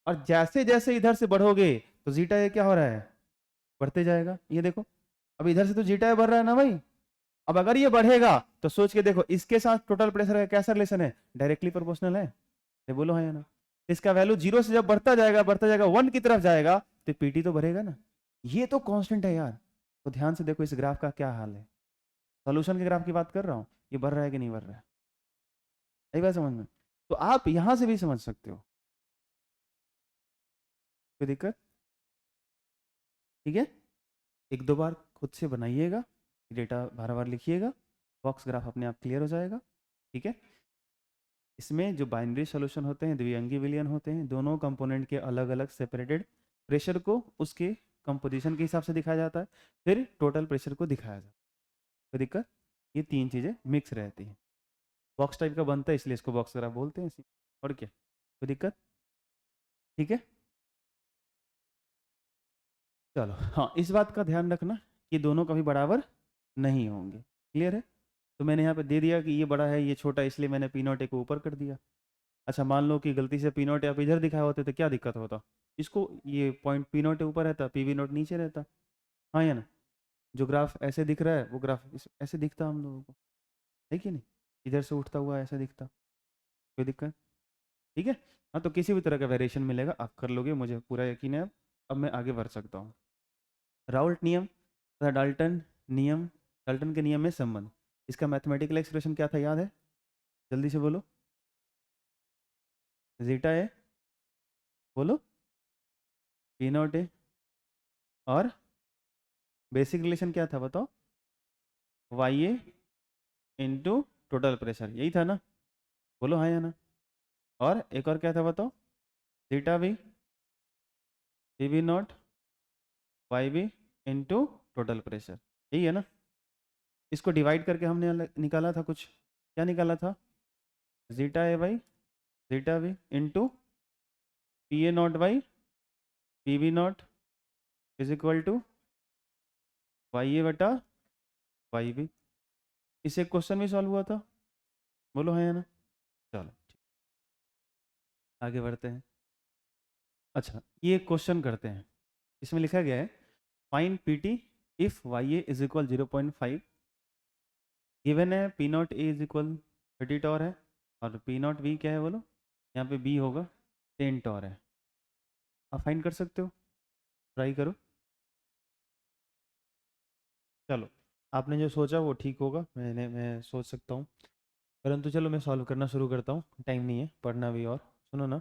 और जैसे जैसे इधर से बढ़ोगे तो जीटा ये क्या हो रहा है, बढ़ते जाएगा, ये देखो, अब इधर से तो जीटा ये बढ़ रहा है ना भाई, अब अगर ये बढ़ेगा तो सोच के देखो इसके साथ टोटल प्रेशर का कैसा रिलेशन है, डायरेक्टली प्रोपोर्शनल है, ये बोलो है ना? इसका वैल्यू जीरो से जब बढ़ता जाएगा वन की तरफ जाएगा, तो पीटी तो बढ़ेगा ना, ये तो कांस्टेंट है यार। तो ध्यान से देखो इस ग्राफ का क्या हाल है, सॉल्यूशन के ग्राफ की बात कर रहा हूँ, ये बढ़ रहा है कि नहीं बढ़ रहा है? आई बात समझ में? तो आप यहां से भी समझ सकते हो, कोई दिक्कत? ठीक है, एक दो बार खुद से बनाइएगा, डेटा बार बार लिखिएगा, बॉक्स ग्राफ अपने आप क्लियर हो जाएगा। ठीक है, इसमें जो बाइनरी सॉल्यूशन होते हैं, द्विअंगी विलयन होते हैं, दोनों कंपोनेंट के अलग अलग सेपरेटेड प्रेशर को उसके कंपोजिशन के हिसाब से दिखाया जाता है, फिर टोटल प्रेशर को दिखाया जाता है। कोई दिक्कत? ये तीन चीज़ें मिक्स रहती हैं, बॉक्स टाइप का बनता है इसलिए इसको बॉक्स ग्राफ बोलते हैं, और क्या? कोई दिक्कत? ठीक है, चलो हाँ, इस बात का ध्यान रखना कि दोनों कभी बराबर नहीं होंगे। क्लियर है? तो मैंने यहाँ पे दे दिया कि ये बड़ा है ये छोटा है, इसलिए मैंने पी नॉट ए को ऊपर कर दिया। अच्छा मान लो कि गलती से पी नॉट ए आप इधर दिखाए होते तो क्या दिक्कत होता? इसको ये पॉइंट पी नॉट ए ऊपर रहता, पी वी नॉट नीचे रहता, हाँ या ना? जो ग्राफ ऐसे दिख रहा है वो ग्राफ ऐसे दिखता हम लोगों को, है कि नहीं? इधर से उठता हुआ ऐसा दिखता, कोई दिक्कत? ठीक है, हाँ, तो किसी भी तरह का वेरिएशन मिलेगा आप कर लोगे, मुझे पूरा यकीन है। अब मैं आगे बढ़ सकता हूँ। राउल्ट नियम तथा डाल्टन नियम, डाल्टन के नियम में संबंध, इसका मैथमेटिकल एक्सप्रेशन क्या था याद है? जल्दी से बोलो, जीटा है, बोलो, पी नॉट है, और बेसिक रिलेशन क्या था बताओ? वाई ए इंटू टोटल प्रेशर, यही था ना? बोलो हाँ या ना? और एक और क्या था बताओ? Zeta B P B not Y B into total pressure, यही है ना? इसको डिवाइड करके हमने निकाला था कुछ, क्या निकाला था? Zeta A by zeta V into P A not by P B not is equal to Y A बटा वाई बी। इसे क्वेश्चन भी सॉल्व हुआ था, बोलो है या ना? चलो आगे बढ़ते हैं। अच्छा, ये क्वेश्चन करते हैं। इसमें लिखा गया है find P T if Y A is equal 0.5, given है P not A is equal 30 torr है, और पी नॉट वी क्या है बोलो, यहाँ पे बी होगा 10 टॉर है। आप फाइंड कर सकते हो, ट्राई करो। चलो, आपने जो सोचा वो ठीक होगा, मैं सोच सकता हूँ, परंतु चलो मैं सॉल्व करना शुरू करता हूँ, टाइम नहीं है पढ़ना भी। और सुनो ना,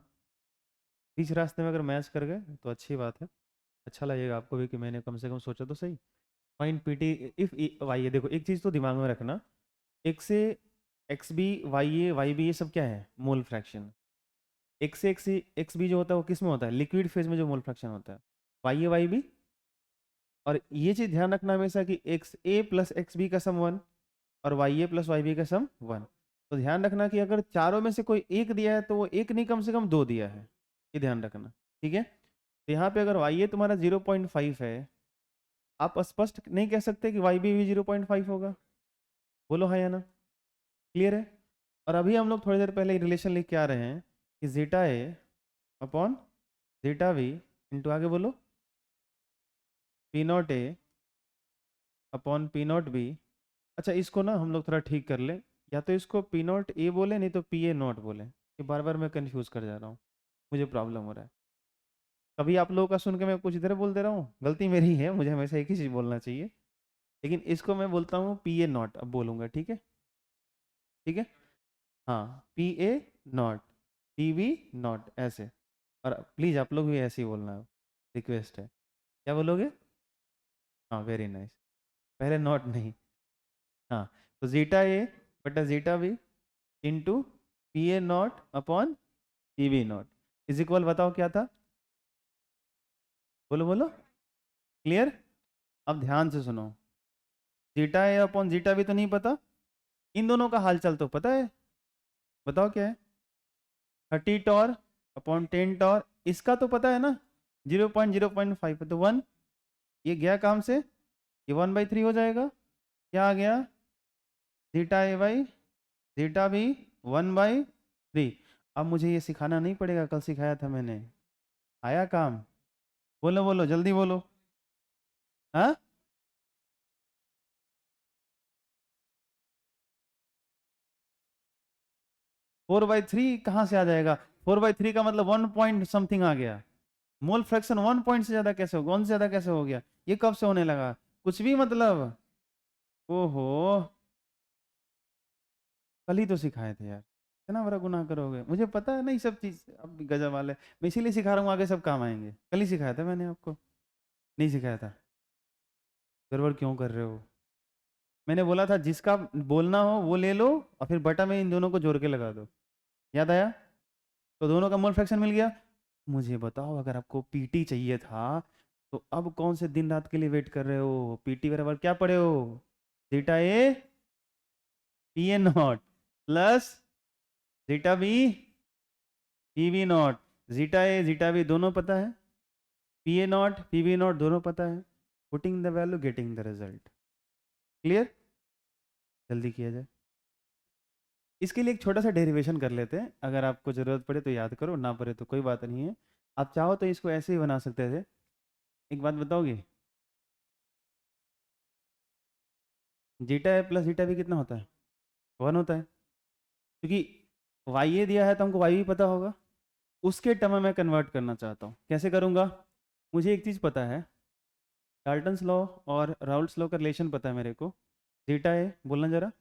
बीच रास्ते में अगर मैच कर गए तो अच्छी बात है, अच्छा लगेगा आपको भी कि मैंने कम से कम सोचा तो सही। Find P T if Y A, देखो एक चीज़ तो दिमाग में रखना, एक से एक्स बी वाई बी ये सब क्या है? Mole fraction. एक से एक्स बी जो होता है वो किस में होता है? लिक्विड फेज में जो मोल फ्रैक्शन होता है, वाई बी। और ये चीज़ ध्यान रखना हमेशा कि एक्स ए प्लस एक्स बी का सम 1 और वाई ए प्लस वाई बी का सम 1। तो ध्यान रखना कि अगर चारों में से कोई एक दिया है तो वो एक नहीं, कम से कम 2 दिया है, ये ध्यान रखना, ठीक है? तो यहाँ पे अगर वाई ए तुम्हारा 0.5 है, आप स्पष्ट नहीं कह सकते कि वाई बी भी 0.5 होगा, बोलो हाँ या ना? क्लियर है? और अभी हम लोग थोड़ी देर पहले रिलेशन लिख के आ रहे हैं कि zeta A upon zeta V into आगे बोलो P not A upon P not B. अच्छा, इसको ना हम लोग थोड़ा ठीक कर ले, या तो इसको पी नॉट ए बोले नहीं तो पी ए नॉट बोले, ये बार बार मैं कंफ्यूज कर जा रहा हूँ, मुझे प्रॉब्लम हो रहा है। कभी आप लोगों का सुन के मैं कुछ इधर बोल दे रहा हूँ, गलती मेरी है, मुझे हमेशा एक ही चीज़ बोलना चाहिए। लेकिन इसको मैं बोलता हूँ पी ए नॉट, अब बोलूँगा, ठीक है? ठीक है, हाँ, P A not, P B not, ऐसे। और प्लीज़ आप लोग भी ऐसे ही बोलना, रिक्वेस्ट है। क्या बोलोगे? हाँ, वेरी नाइस, पहले नॉट नहीं। हाँ, तो जीटा ए बटा zeta B into P A not upon P B not is equal, बताओ क्या था? बोलो बोलो, क्लियर? अब ध्यान से सुनो, zeta A upon zeta B तो नहीं पता, इन दोनों का हालचाल तो पता है, बताओ क्या है? 30 टॉर अपॉन 10 टॉर, इसका तो पता है ना, 0.05 तो 1, ये गया काम से, ये 1/3 हो जाएगा। क्या आ गया? Zeta A by zeta B 1/3। अब मुझे ये सिखाना नहीं पड़ेगा, कल सिखाया था मैंने, आया काम? बोलो बोलो जल्दी बोलो। हाँ, 4/3 कहाँ से आ जाएगा? 4/3 का मतलब 1 पॉइंट समथिंग आ गया। मोल फ्रैक्शन 1 पॉइंट से ज्यादा कैसे होगा? 1 से ज्यादा कैसे हो गया? ये कब से होने लगा? कुछ भी मतलब, ओहो, कल ही तो सिखाए थे यार, इतना बड़ा गुनाह करोगे, मुझे पता है ना ये सब चीज, अब भी गजब वाले, मैं इसीलिए सिखा रहा हूँ, आगे सब काम आएंगे। कल ही सिखाया था मैंने आपको, नहीं सिखाया था? गड़बड़ क्यों कर रहे हो? मैंने बोला था जिसका बोलना हो वो ले लो, और फिर बटा में इन दोनों को जोड़ के लगा दो, याद आया? तो दोनों का मोल फ्रैक्शन मिल गया। मुझे बताओ, अगर आपको पीटी चाहिए था तो अब कौन से दिन रात के लिए वेट कर रहे हो? पीटी बराबर क्या पढ़े हो? Zeta A P A not plus zeta B P B not. Zeta A zeta B दोनों पता है, P A not P B not दोनों पता है, putting the value getting the result. Clear? जल्दी किया जाए। इसके लिए एक छोटा सा डेरिवेशन कर लेते हैं, अगर आपको ज़रूरत पड़े तो याद करो, ना पड़े तो कोई बात नहीं है। आप चाहो तो इसको ऐसे ही बना सकते थे। एक बात बताओगे, zeta A plus zeta B कितना होता है? 1 होता है, क्योंकि वाई ए दिया है तो हमको वाई भी पता होगा, उसके टर्म में मैं कन्वर्ट करना चाहता हूँ। कैसे करूँगा? मुझे एक चीज़ पता है, डाल्टन्स लॉ और राउल्ट्स लॉ का रिलेशन पता है मेरे को। जीटा ए बोलना जरा,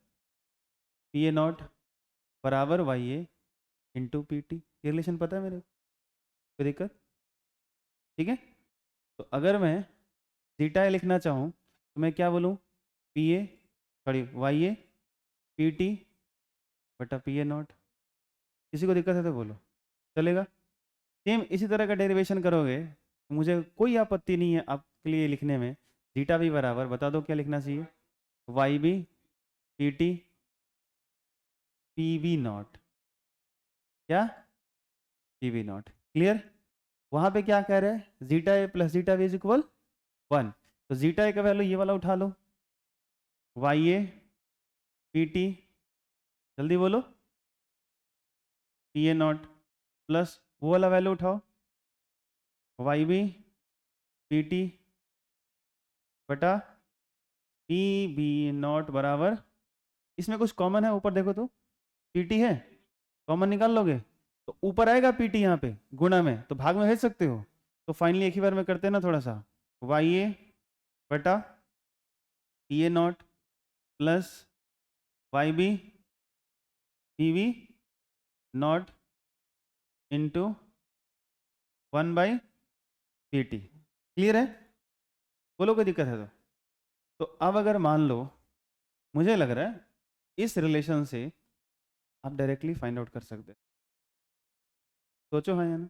पी ए नॉट बराबर वाई ए इंटू पी टी, ये रिलेशन पता है मेरे को, कोई दिक्कत? ठीक है, तो अगर मैं जीटा ए लिखना चाहूँ तो मैं क्या बोलूँ? P A sorry Y A P T बटा पी ए नॉट। किसी को दिक्कत है तो बोलो, चलेगा? सेम इसी तरह का डेरिवेशन करोगे, मुझे कोई आपत्ति नहीं है आपके लिए लिखने में। जीटा भी बराबर, बता दो क्या लिखना चाहिए? Y B P T P V naught, क्या पी वी नॉट, क्लियर। वहां पे क्या कह रहे हैं, zeta A plus zeta V is equal 1, तो जीटा ए का वैल्यू ये वाला उठा लो, वाई ए पी टी, जल्दी बोलो, पी ए नॉट प्लस वो वाला वैल्यू उठाओ, वाई बी पी टी बटा पी बी नॉट बराबर, इसमें कुछ कॉमन है ऊपर देखो तो, पी टी है, कॉमन निकाल लोगे तो ऊपर आएगा पी टी, यहाँ पे गुणा में तो भाग में भेज सकते हो, तो फाइनली एक ही बार में करते हैं ना थोड़ा सा, वाई ए बटा P A not plus Y B P V naught into 1/pt, clear है, बोलो कोई दिक्कत है तो अब अगर मान लो, मुझे लग रहा है इस रिलेशन से आप डायरेक्टली फाइंड आउट कर सकते हैं, सोचो हाँ या ना,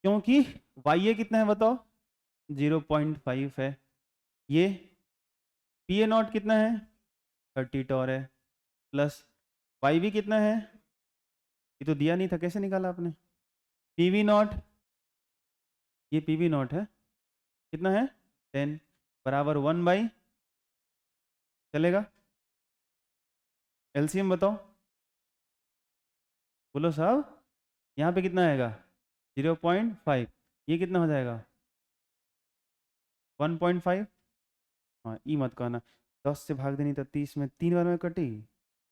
क्योंकि वाई ए कितना है बताओ, 0.5 है, ये पी ए नॉट कितना है 30 टॉर है, प्लस वाई बी कितना है, ये तो दिया नहीं था, कैसे निकाला आपने, पी वी नॉट, ये पी वी नॉट है, कितना है 10 बराबर 1/, चलेगा, एलसीएम बताओ, बोलो साहब, यहाँ पे कितना आएगा 0.5, ये कितना हो जाएगा 1.5, हाँ ई मत कहना, 10 से भाग देनी तो 30 में 3 बार में कटी,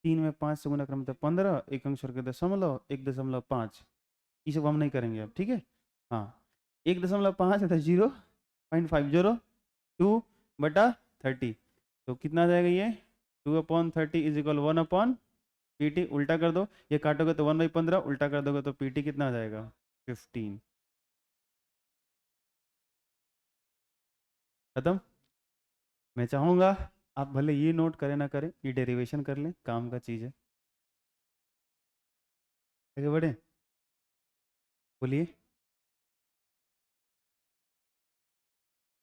3 में 5 से गुना क्रम तो 15, एक अंक छोड़ के 1.5, ये सब हम नहीं करेंगे अब, ठीक है, हाँ 1.5 है तो 0.502 बटा 30, तो कितना आ जाएगा ये 2/30 इज इक्वल 1/pt, उल्टा कर दो, ये काटोगे तो 1/15, उल्टा कर दोगे तो pt कितना आ जाएगा 15, खत्म। मैं चाहूँगा आप भले ये नोट करें ना करें, ये डेरिवेशन कर लें, काम का चीज़ है, आगे बढ़े, बोलिए,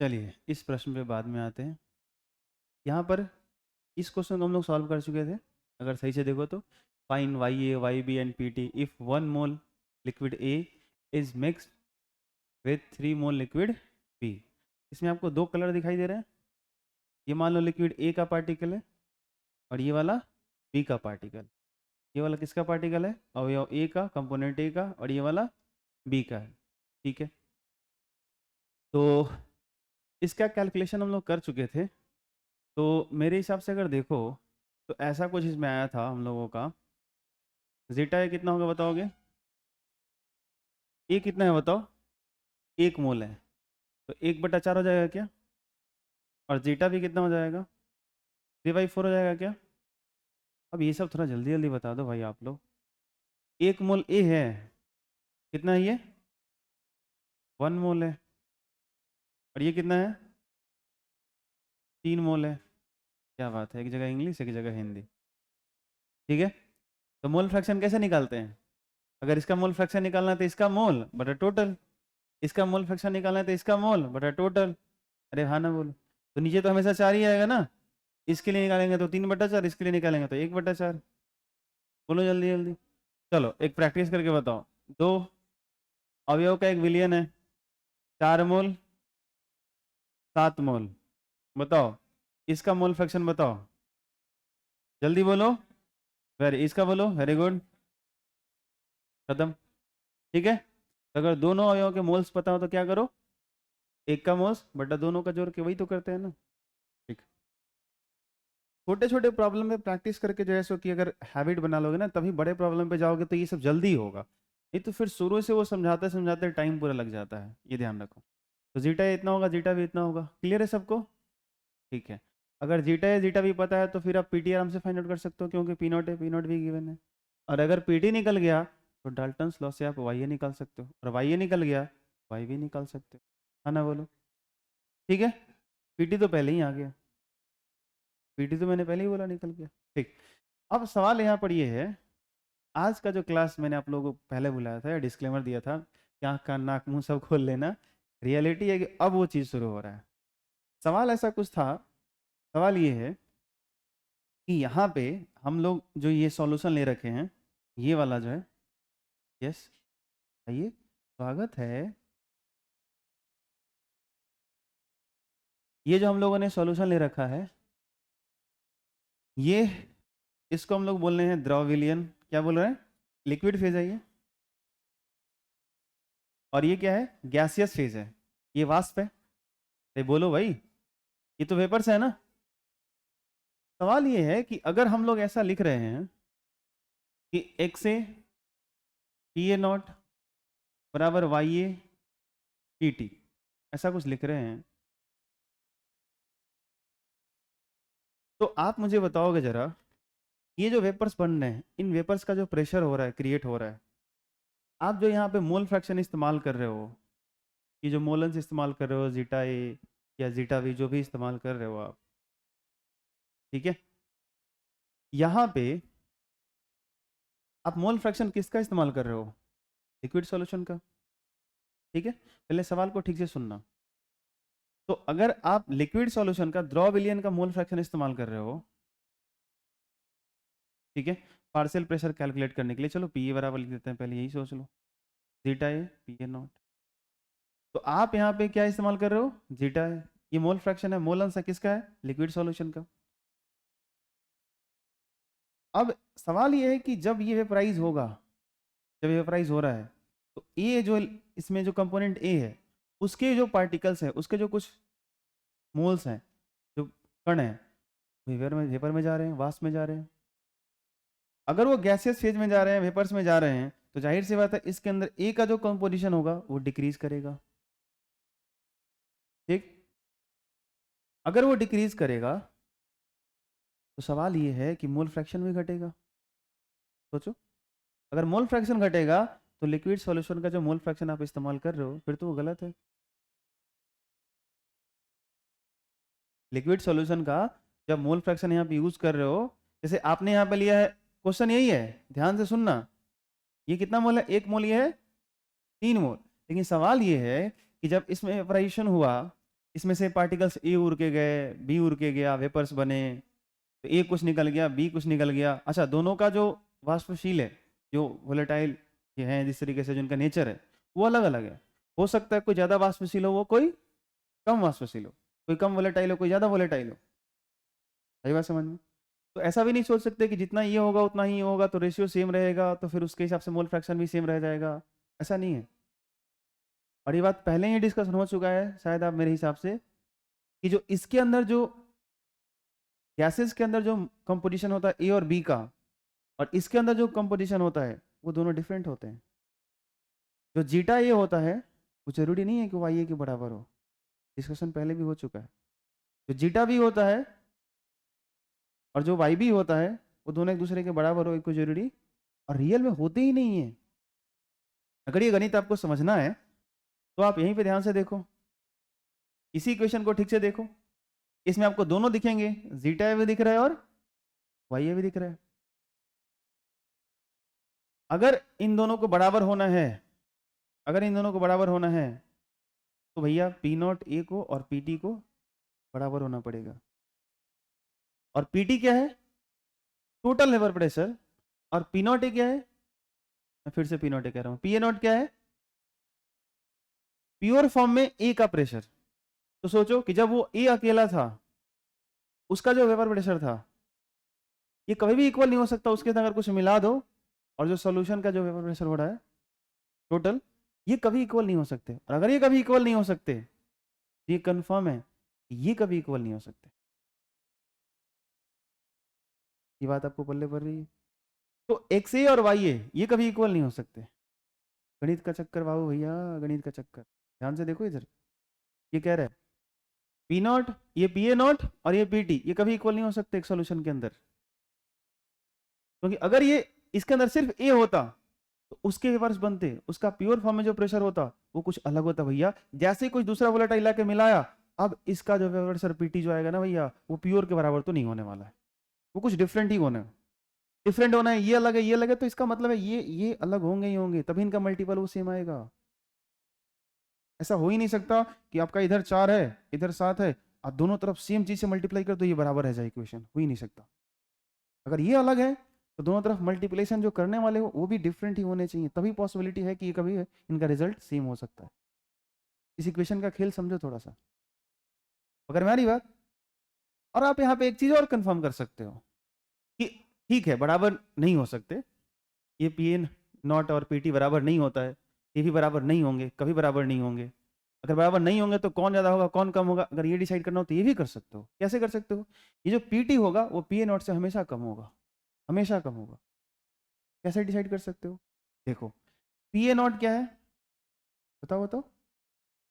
चलिए इस प्रश्न पे बाद में आते हैं, यहाँ पर इस क्वेश्चन को हम लोग सॉल्व कर चुके थे, अगर सही से देखो तो, fine Y A Y B and P T if 1 mole liquid A is mixed with 3 mole liquid B, इसमें आपको 2 कलर दिखाई दे रहे हैं, ये मान लो लिक्विड ए का पार्टिकल है और ये वाला बी का पार्टिकल, ये वाला किसका पार्टिकल है, अवयव ए का, कंपोनेंट ए का, और ये वाला बी का है, ठीक है, तो इसका कैलकुलेशन हम लोग कर चुके थे, तो मेरे हिसाब से अगर देखो तो ऐसा कुछ इसमें आया था हम लोगों का, जीटा ए कितना होगा बताओगे, ए कितना है बताओ, 1 मोल है, तो 1/4 हो जाएगा क्या, और जीटा भी कितना हो जाएगा 3/4 हो जाएगा क्या, अब ये सब थोड़ा जल्दी जल्दी बता दो भाई आप लोग, 1 मोल ए है, कितना है ये 1 मोल है, और ये कितना है 3 मोल है, क्या बात है, एक जगह इंग्लिश एक जगह हिंदी, ठीक है, तो मोल फ्रैक्शन कैसे निकालते हैं, अगर इसका मोल फ्रैक्शन निकालना है तो इसका मोल बटा टोटल, इसका मोल फ्रैक्शन निकालना है तो इसका मोल बटा टोटल, अरे हाँ ना बोलो, तो नीचे तो हमेशा 4 ही आएगा ना, इसके लिए निकालेंगे तो 3/4, इसके लिए निकालेंगे तो 1/4, बोलो जल्दी जल्दी, चलो एक प्रैक्टिस करके बताओ, 2 अवयव का 1 विलयन है, 4 मोल 7 मोल, बताओ इसका मोल फ्रैक्शन बताओ, जल्दी बोलो, वेरी, इसका बोलो, वेरी गुड, खत्म, ठीक है, तो अगर दोनों अवयवों के मोल्स पता हो तो क्या करो, एक का मोल्स बटा दोनों का जोड़ के, वही तो करते हैं ना, ठीक, छोटे छोटे प्रॉब्लम में प्रैक्टिस करके जो है सो कि अगर हैबिट बना लोगे ना, तभी बड़े प्रॉब्लम पे जाओगे तो ये सब जल्दी होगा, नहीं तो फिर शुरू से वो समझाते समझाते टाइम पूरा लग जाता है, ये ध्यान रखो, तो जीटा इतना होगा, जीटा भी इतना होगा, क्लियर है सबको, ठीक है, अगर जीटा है जीटा भी पता है तो फिर आप पीटी आराम से फाइंड आउट कर सकते हो, क्योंकि पी नॉट है, पी नॉट भी गिवन है, और अगर पीटी निकल गया तो डाल्टन्स लॉ से आप वाई ए निकाल सकते हो, और वाई ए निकल गया वाई भी निकाल सकते हो, है ना बोलो, ठीक है, पीटी तो पहले ही आ गया, पीटी तो मैंने पहले ही बोला निकल गया, ठीक, अब सवाल यहाँ पर ये है, आज का जो क्लास मैंने आप लोगों को पहले बुलाया था या डिस्क्लेमर दिया था कि आँख कान नाक मुंह सब खोल लेना, रियलिटी है कि अब वो चीज़ शुरू हो रहा है, सवाल ऐसा कुछ था, सवाल ये है कि यहाँ पे हम लोग जो ये सॉल्यूशन ले रखे हैं, ये वाला जो है, यस आइए स्वागत है, ये जो हम लोगों ने सॉल्यूशन ले रखा है, ये इसको हम लोग बोल रहे हैं द्रव विलयन, क्या बोल रहे हैं, लिक्विड फेज है ये, और ये क्या है, गैसियस फेज है, ये वाष्प है। तो बोलो भाई, ये तो वेपर्स है ना। सवाल ये है कि अगर हम लोग ऐसा लिख रहे हैं कि x A P A not बराबर वाई ए पी टी, ऐसा कुछ लिख रहे हैं, तो आप मुझे बताओगे जरा, ये जो वेपर्स बन रहे हैं, इन वेपर्स का जो प्रेशर हो रहा है, क्रिएट हो रहा है, आप जो यहाँ पे मोल फ्रैक्शन इस्तेमाल कर रहे हो, ये जो मोलन्स इस्तेमाल कर रहे हो, जीटा ए या जीटा वी, जो भी इस्तेमाल कर रहे हो आप, ठीक है, यहाँ पे आप मोल फ्रैक्शन किसका इस्तेमाल कर रहे हो, लिक्विड सॉल्यूशन का, ठीक है। पहले सवाल को ठीक से सुनना। तो अगर आप लिक्विड सॉल्यूशन का द्रव विलयन का मोल फ्रैक्शन इस्तेमाल कर रहे हो, ठीक है, पार्शियल प्रेशर कैलकुलेट करने के लिए, चलो पी ए बराबर लिख देते हैं, पहले यही सोच लो, zeta A P A not. तो आप यहाँ पे क्या इस्तेमाल कर रहे हो, जीटा है, ये मोल फ्रैक्शन है, मोल अंश है किसका है, लिक्विड सॉल्यूशन का। अब सवाल ये है कि जब ये वेपराइज होगा, जब ये वेपराइज हो रहा है, तो ए जो इसमें जो कंपोनेंट ए है, उसके जो पार्टिकल्स हैं, उसके जो कुछ मोल्स हैं, जो कण हैं, वेपर में जा रहे हैं, वाष्प में जा रहे हैं। अगर वो गैसियस फेज में जा रहे हैं, वेपर्स में जा रहे हैं, तो जाहिर सी बात है इसके अंदर ए का जो कंपोजिशन होगा वो डिक्रीज करेगा, ठीक। अगर वो डिक्रीज करेगा तो सवाल ये है कि मोल फ्रैक्शन भी घटेगा। सोचो, अगर मोल फ्रैक्शन घटेगा तो लिक्विड सॉल्यूशन का जो मोल फ्रैक्शन आप इस्तेमाल कर रहे हो, फिर तो वो गलत है। लिक्विड सॉल्यूशन का जब मोल फ्रैक्शन यहाँ पे यूज कर रहे हो, जैसे आपने यहाँ पे लिया है, क्वेश्चन यही है, ध्यान से सुनना, ये कितना मोल है, 1 मोल, ये है 3 मोल। लेकिन सवाल ये है कि जब इसमें वेपराइजेशन हुआ, इसमें से पार्टिकल्स ए उड़ के गए, बी उड़ के गया, वेपर्स बने, तो ए कुछ निकल गया, बी कुछ निकल गया। अच्छा, दोनों का जो वाष्पशील है, जो वोलेटाइल ये हैं, जिस तरीके से जिनका नेचर है, वो अलग अलग है। हो सकता है कोई ज़्यादा वाष्पशील हो, वो कोई कम वाष्पशील हो, कोई कम वोलेटाइल हो, कोई ज़्यादा वोलेटाइल हो। सही बात समझ में? तो ऐसा भी नहीं सोच सकते कि जितना ये होगा उतना ही होगा, तो रेशियो सेम रहेगा, तो फिर उसके हिसाब से मोल फ्रैक्शन भी सेम रह जाएगा, ऐसा नहीं है। और ये बात पहले ही डिस्कशन हो चुका है शायद, आप मेरे हिसाब से, कि जो इसके अंदर जो गैसेस के अंदर जो कंपोजिशन होता है ए और बी का, और इसके अंदर जो कंपोजिशन होता है, वो दोनों डिफरेंट होते हैं। जो जीटा ए होता है वो जरूरी नहीं है कि वाई ए के बराबर हो, डिस्कशन पहले भी हो चुका है। जो जीटा भी होता है और जो वाई भी होता है, वो दोनों एक दूसरे के बराबर हो, एक को जरूरी, और रियल में होते ही नहीं है। अगर ये गणित आपको समझना है तो आप यहीं पे ध्यान से देखो, इसी इक्वेशन को ठीक से देखो, इसमें आपको दोनों दिखेंगे, जीटा ए भी दिख रहा है और वाई ए भी दिख रहा है। अगर इन दोनों को बराबर होना है, अगर इन दोनों को बराबर होना है, तो भैया पी नॉट ए को और पी टी को बराबर होना पड़ेगा। और पी टी क्या है, टोटल वेपर प्रेशर, और पी नॉट ए क्या है, मैं फिर से पी नॉट ए कह रहा हूं, पी ए नॉट क्या है, प्योर फॉर्म में ए का प्रेशर। तो सोचो कि जब वो ए अकेला था, उसका जो वेपर प्रेशर था, ये कभी भी इक्वल नहीं हो सकता, उसके साथ अगर कुछ मिला दो, और जो सॉल्यूशन का जो वेपर प्रेशर हो रहा है टोटल, ये कभी इक्वल नहीं हो सकते। और अगर ये कभी इक्वल नहीं हो सकते, ये कंफर्म है, ये कभी इक्वल नहीं हो सकते। ये बात आपको पल्ले पड़ रही है? तो एक्स ए और वाई ए ये कभी इक्वल नहीं हो सकते। गणित का चक्कर बाबू भैया, गणित का चक्कर, ध्यान से देखो इधर, ये कह रहा है पी नॉट, ये पी ए नॉट और ये पी टी, ये कभी इक्वल नहीं हो सकते एक सॉल्यूशन के अंदर। क्योंकि अगर ये इसके अंदर सिर्फ ए होता तो उसके रिवर्स बनते, उसका प्योर फॉर्म में जो प्रेशर होता वो कुछ अलग होता भैया। जैसे कुछ दूसरा वोलेटाइल लाके मिलाया, अब इसका जो प्रेशर पीटी जो आएगा ना भैया, वो प्योर के बराबर तो नहीं होने वाला है, वो कुछ डिफरेंट ही होना है। डिफरेंट होना है, ये अलग है, ये अलग है, तो इसका मतलब है ये अलग होंगे ही होंगे, तभी इनका मल्टीपल वो सेम आएगा। ऐसा हो ही नहीं सकता कि आपका इधर 4 है, इधर 7 है, आप दोनों तरफ सेम चीज से मल्टीप्लाई कर तो ये बराबर रह जाए, इक्वेशन हो ही नहीं सकता। अगर ये अलग है तो दोनों तरफ मल्टीप्लिकेशन जो करने वाले हो वो भी डिफरेंट ही होने चाहिए, तभी पॉसिबिलिटी है कि कभी इनका रिजल्ट सेम हो सकता है। इस इक्वेशन का खेल समझो थोड़ा सा, अगर मेरी बात। और आप यहाँ पे एक चीज और कंफर्म कर सकते हो कि ठीक है बराबर नहीं हो सकते, ये पी एन नॉट और पी टी बराबर नहीं होता है, ये भी बराबर नहीं होंगे, कभी बराबर नहीं होंगे। अगर बराबर नहीं होंगे तो कौन ज़्यादा होगा कौन कम होगा, अगर ये डिसाइड करना हो तो ये भी कर सकते हो। कैसे कर सकते हो? ये जो पी टी होगा वो पी ए नॉट से हमेशा कम होगा, हमेशा कम होगा। कैसे डिसाइड कर सकते हो? देखो पी ए नॉट क्या है, बताओ बताओ।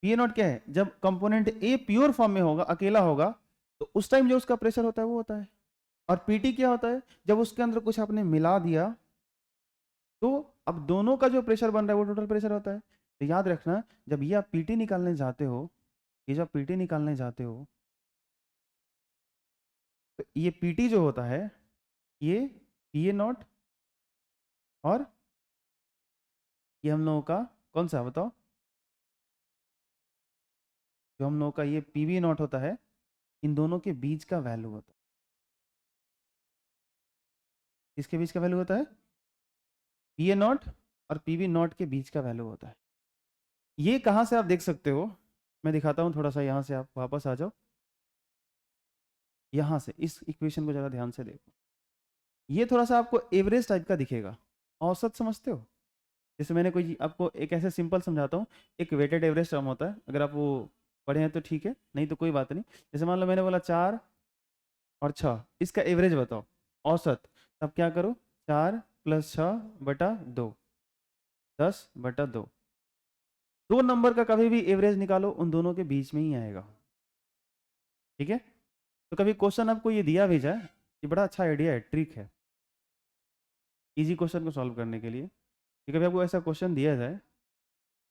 पी ए नॉट क्या है? जब कंपोनेंट ए प्योर फॉर्म में होगा, अकेला होगा, तो उस टाइम जो उसका प्रेशर होता है वो होता है। और पीटी क्या होता है? जब उसके अंदर कुछ आपने मिला दिया तो अब दोनों का जो प्रेशर बन रहा है वो टोटल प्रेशर होता है। तो याद रखना, जब ये आप पीटी निकालने जाते हो, ये जब पीटी निकालने जाते हो तो ये पीटी जो होता है ये पी ए नॉट, और ये हम लोगों का कौन सा बताओ, जो हम लोगों का ये पी वी नॉट होता है, इन दोनों के बीच का वैल्यू होता है। इसके बीच का वैल्यू होता है पी ए नॉट और पी वी नॉट के बीच का वैल्यू होता है। ये कहाँ से आप देख सकते हो, मैं दिखाता हूँ थोड़ा सा, यहाँ से आप वापस आ जाओ, यहाँ से इस इक्वेशन को ज़रा ध्यान से देखो। ये थोड़ा सा आपको एवरेज टाइप का दिखेगा, औसत समझते हो? जैसे मैंने कोई आपको एक ऐसे सिंपल समझाता हूँ, एक वेटेड एवरेज टर्म होता है, अगर आप वो पढ़े हैं तो ठीक है, नहीं तो कोई बात नहीं। जैसे मान लो मैंने बोला 4 और 6, इसका एवरेज बताओ, औसत। तब क्या करो, 4 + 6 बटा 2, 10 बटा 2। दो नंबर का कभी भी एवरेज निकालो, उन दोनों के बीच में ही आएगा, ठीक है? तो कभी क्वेश्चन आपको ये दिया भी जाए, ये बड़ा अच्छा आइडिया है, ट्रिक है इजी क्वेश्चन को सॉल्व करने के लिए, कि कभी आपको ऐसा क्वेश्चन दिया जाए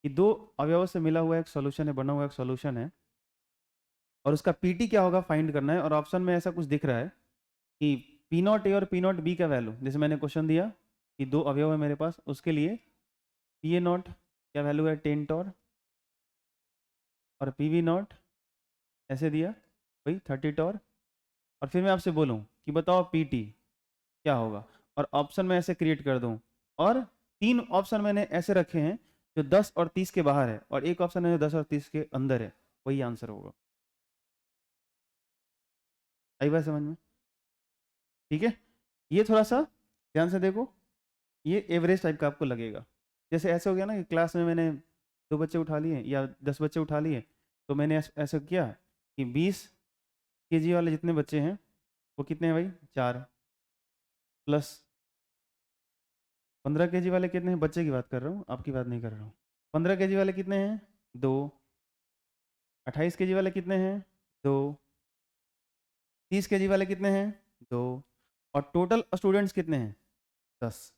कि दो अवयव से मिला हुआ एक सॉल्यूशन है, बना हुआ एक सॉल्यूशन है, और उसका पीटी क्या होगा फाइंड करना है, और ऑप्शन में ऐसा कुछ दिख रहा है कि पी नॉट ए और पी नॉट बी का वैल्यू, जैसे मैंने क्वेश्चन दिया कि दो अवयव है मेरे पास, उसके लिए पी ए नॉट क्या वैल्यू है 10 टॉर, और पी वी नॉट ऐसे दिया वही 30 टॉर, और फिर मैं आपसे बोलूँ कि बताओ पी टी क्या होगा, और ऑप्शन में ऐसे क्रिएट कर दूँ, और 3 ऑप्शन मैंने ऐसे रखे हैं जो 10 और 30 के बाहर है, और एक ऑप्शन है जो 10 और 30 के अंदर है, वही आंसर होगा। आई बात समझ में? ठीक है, ये थोड़ा सा ध्यान से देखो, ये एवरेज टाइप का आपको लगेगा। जैसे ऐसे हो गया ना कि क्लास में मैंने 2 बच्चे उठा लिए या 10 बच्चे उठा लिए, तो मैंने ऐसा किया कि 20 केजी वाले जितने बच्चे हैं वो कितने हैं भाई, 4, प्लस 15 केजी वाले कितने हैं, बच्चे की बात कर रहा हूँ, आपकी बात नहीं कर रहा हूँ। 15 केजी वाले कितने हैं, 2। 28 केजी वाले कितने हैं, 2। 30 केजी वाले कितने हैं, 2। और टोटल स्टूडेंट्स कितने हैं, 10।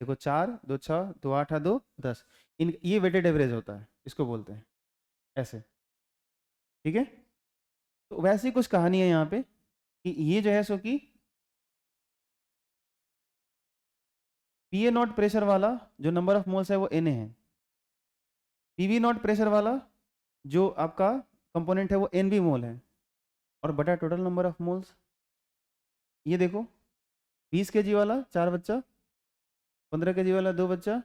देखो 4 2 6 2 8 2 10, इन ये वेटेड एवरेज होता है, इसको बोलते हैं ऐसे, ठीक है? तो वैसे ही कुछ कहानी है यहाँ पे कि ये जो है सो कि पी ए नॉट प्रेशर वाला जो नंबर ऑफ मोल्स है वो एन है, पी वी नॉट प्रेशर वाला जो आपका कंपोनेंट है वो एन बी मोल है, और बटा टोटल नंबर ऑफ मोल्स। ये देखो 20 केजी वाला 4 बच्चा, 15 केजी वाला 2 बच्चा,